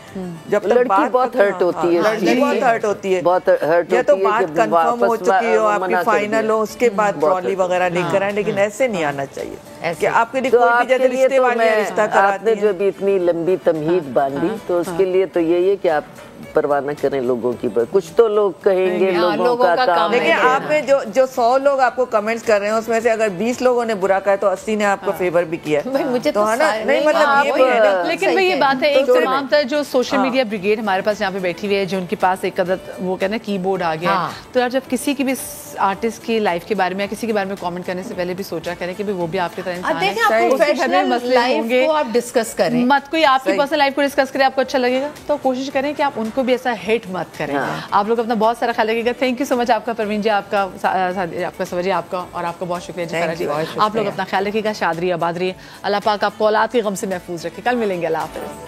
جب تک لڑکی بہت ہرٹ ہوتی ہے, لڑکی بہت ہرٹ ہوتی ہے, بہت ہرٹ یا تو بات کنفرم ہو چکی ہو, آپ کی فائنل ہو, اس کے بعد ٹرالی وغیرہ لے کر آئیں. لیکن ایسے نہیں آنا چاہیے کہ آپ کے لیے کوئی بھی جیسے رشتے والی رشتہ کراتی ہیں. جو بھی اتنی لمبی تمہید باندھی تو اس کے لیے تو یہی ہے کہ آپ پرواہ نہ کریں لوگوں کی. کچھ تو لوگ کہیں گے, لوگوں کا کام. لیکن آپ نے جو 100 لوگ آپ کو کمنٹس کر رہے ہیں اس میں سے اگر 20 لوگوں نے برا کہا تو 80 نے آپ کو فیور بھی کیا. مجھے تو نہیں مطلب یہ بھی ہے. لیکن بھئی یہ بات ہے, ایک تمام تر جو سوشل میڈیا بریگیڈ ہمارے پاس یہاں پہ بیٹھی ہوئی ہے, جو ان کے پاس ایک عدد وہ کہنا ہے کی بورڈ آ گیا, تو جب کسی کی بھی آرٹسٹ کی لائف کے بارے میں یا کسی کے بارے میں کامنٹ کرنے سے پہلے بھی سوچا کریں کہ وہ بھی آپ کی طرح انسان ہے. پروفیشنل لائف کو آپ ڈسکس کریں, مت کوئی آپ کی پرسنل لائف کو ڈسکس کرے, آپ کو اچھا لگے گا تو کوشش کریں کہ آپ ان کو بھی ایسا ہیٹ مت کریں. آپ لوگ اپنا بہت سارا خیال رکھیے گا. تھینک یو سو مچ آپ کا پروین جی, آپ کا سوری, آپ کا, اور آپ کا بہت شکریہ جی. آپ لوگ اپنا خیال رکھیے گا, شاد رہیے, آباد رہیے, اللہ پاک آپ کو اولاد کے غم سے محفوظ رکھے. کل ملیں گے, اللہ حافظ.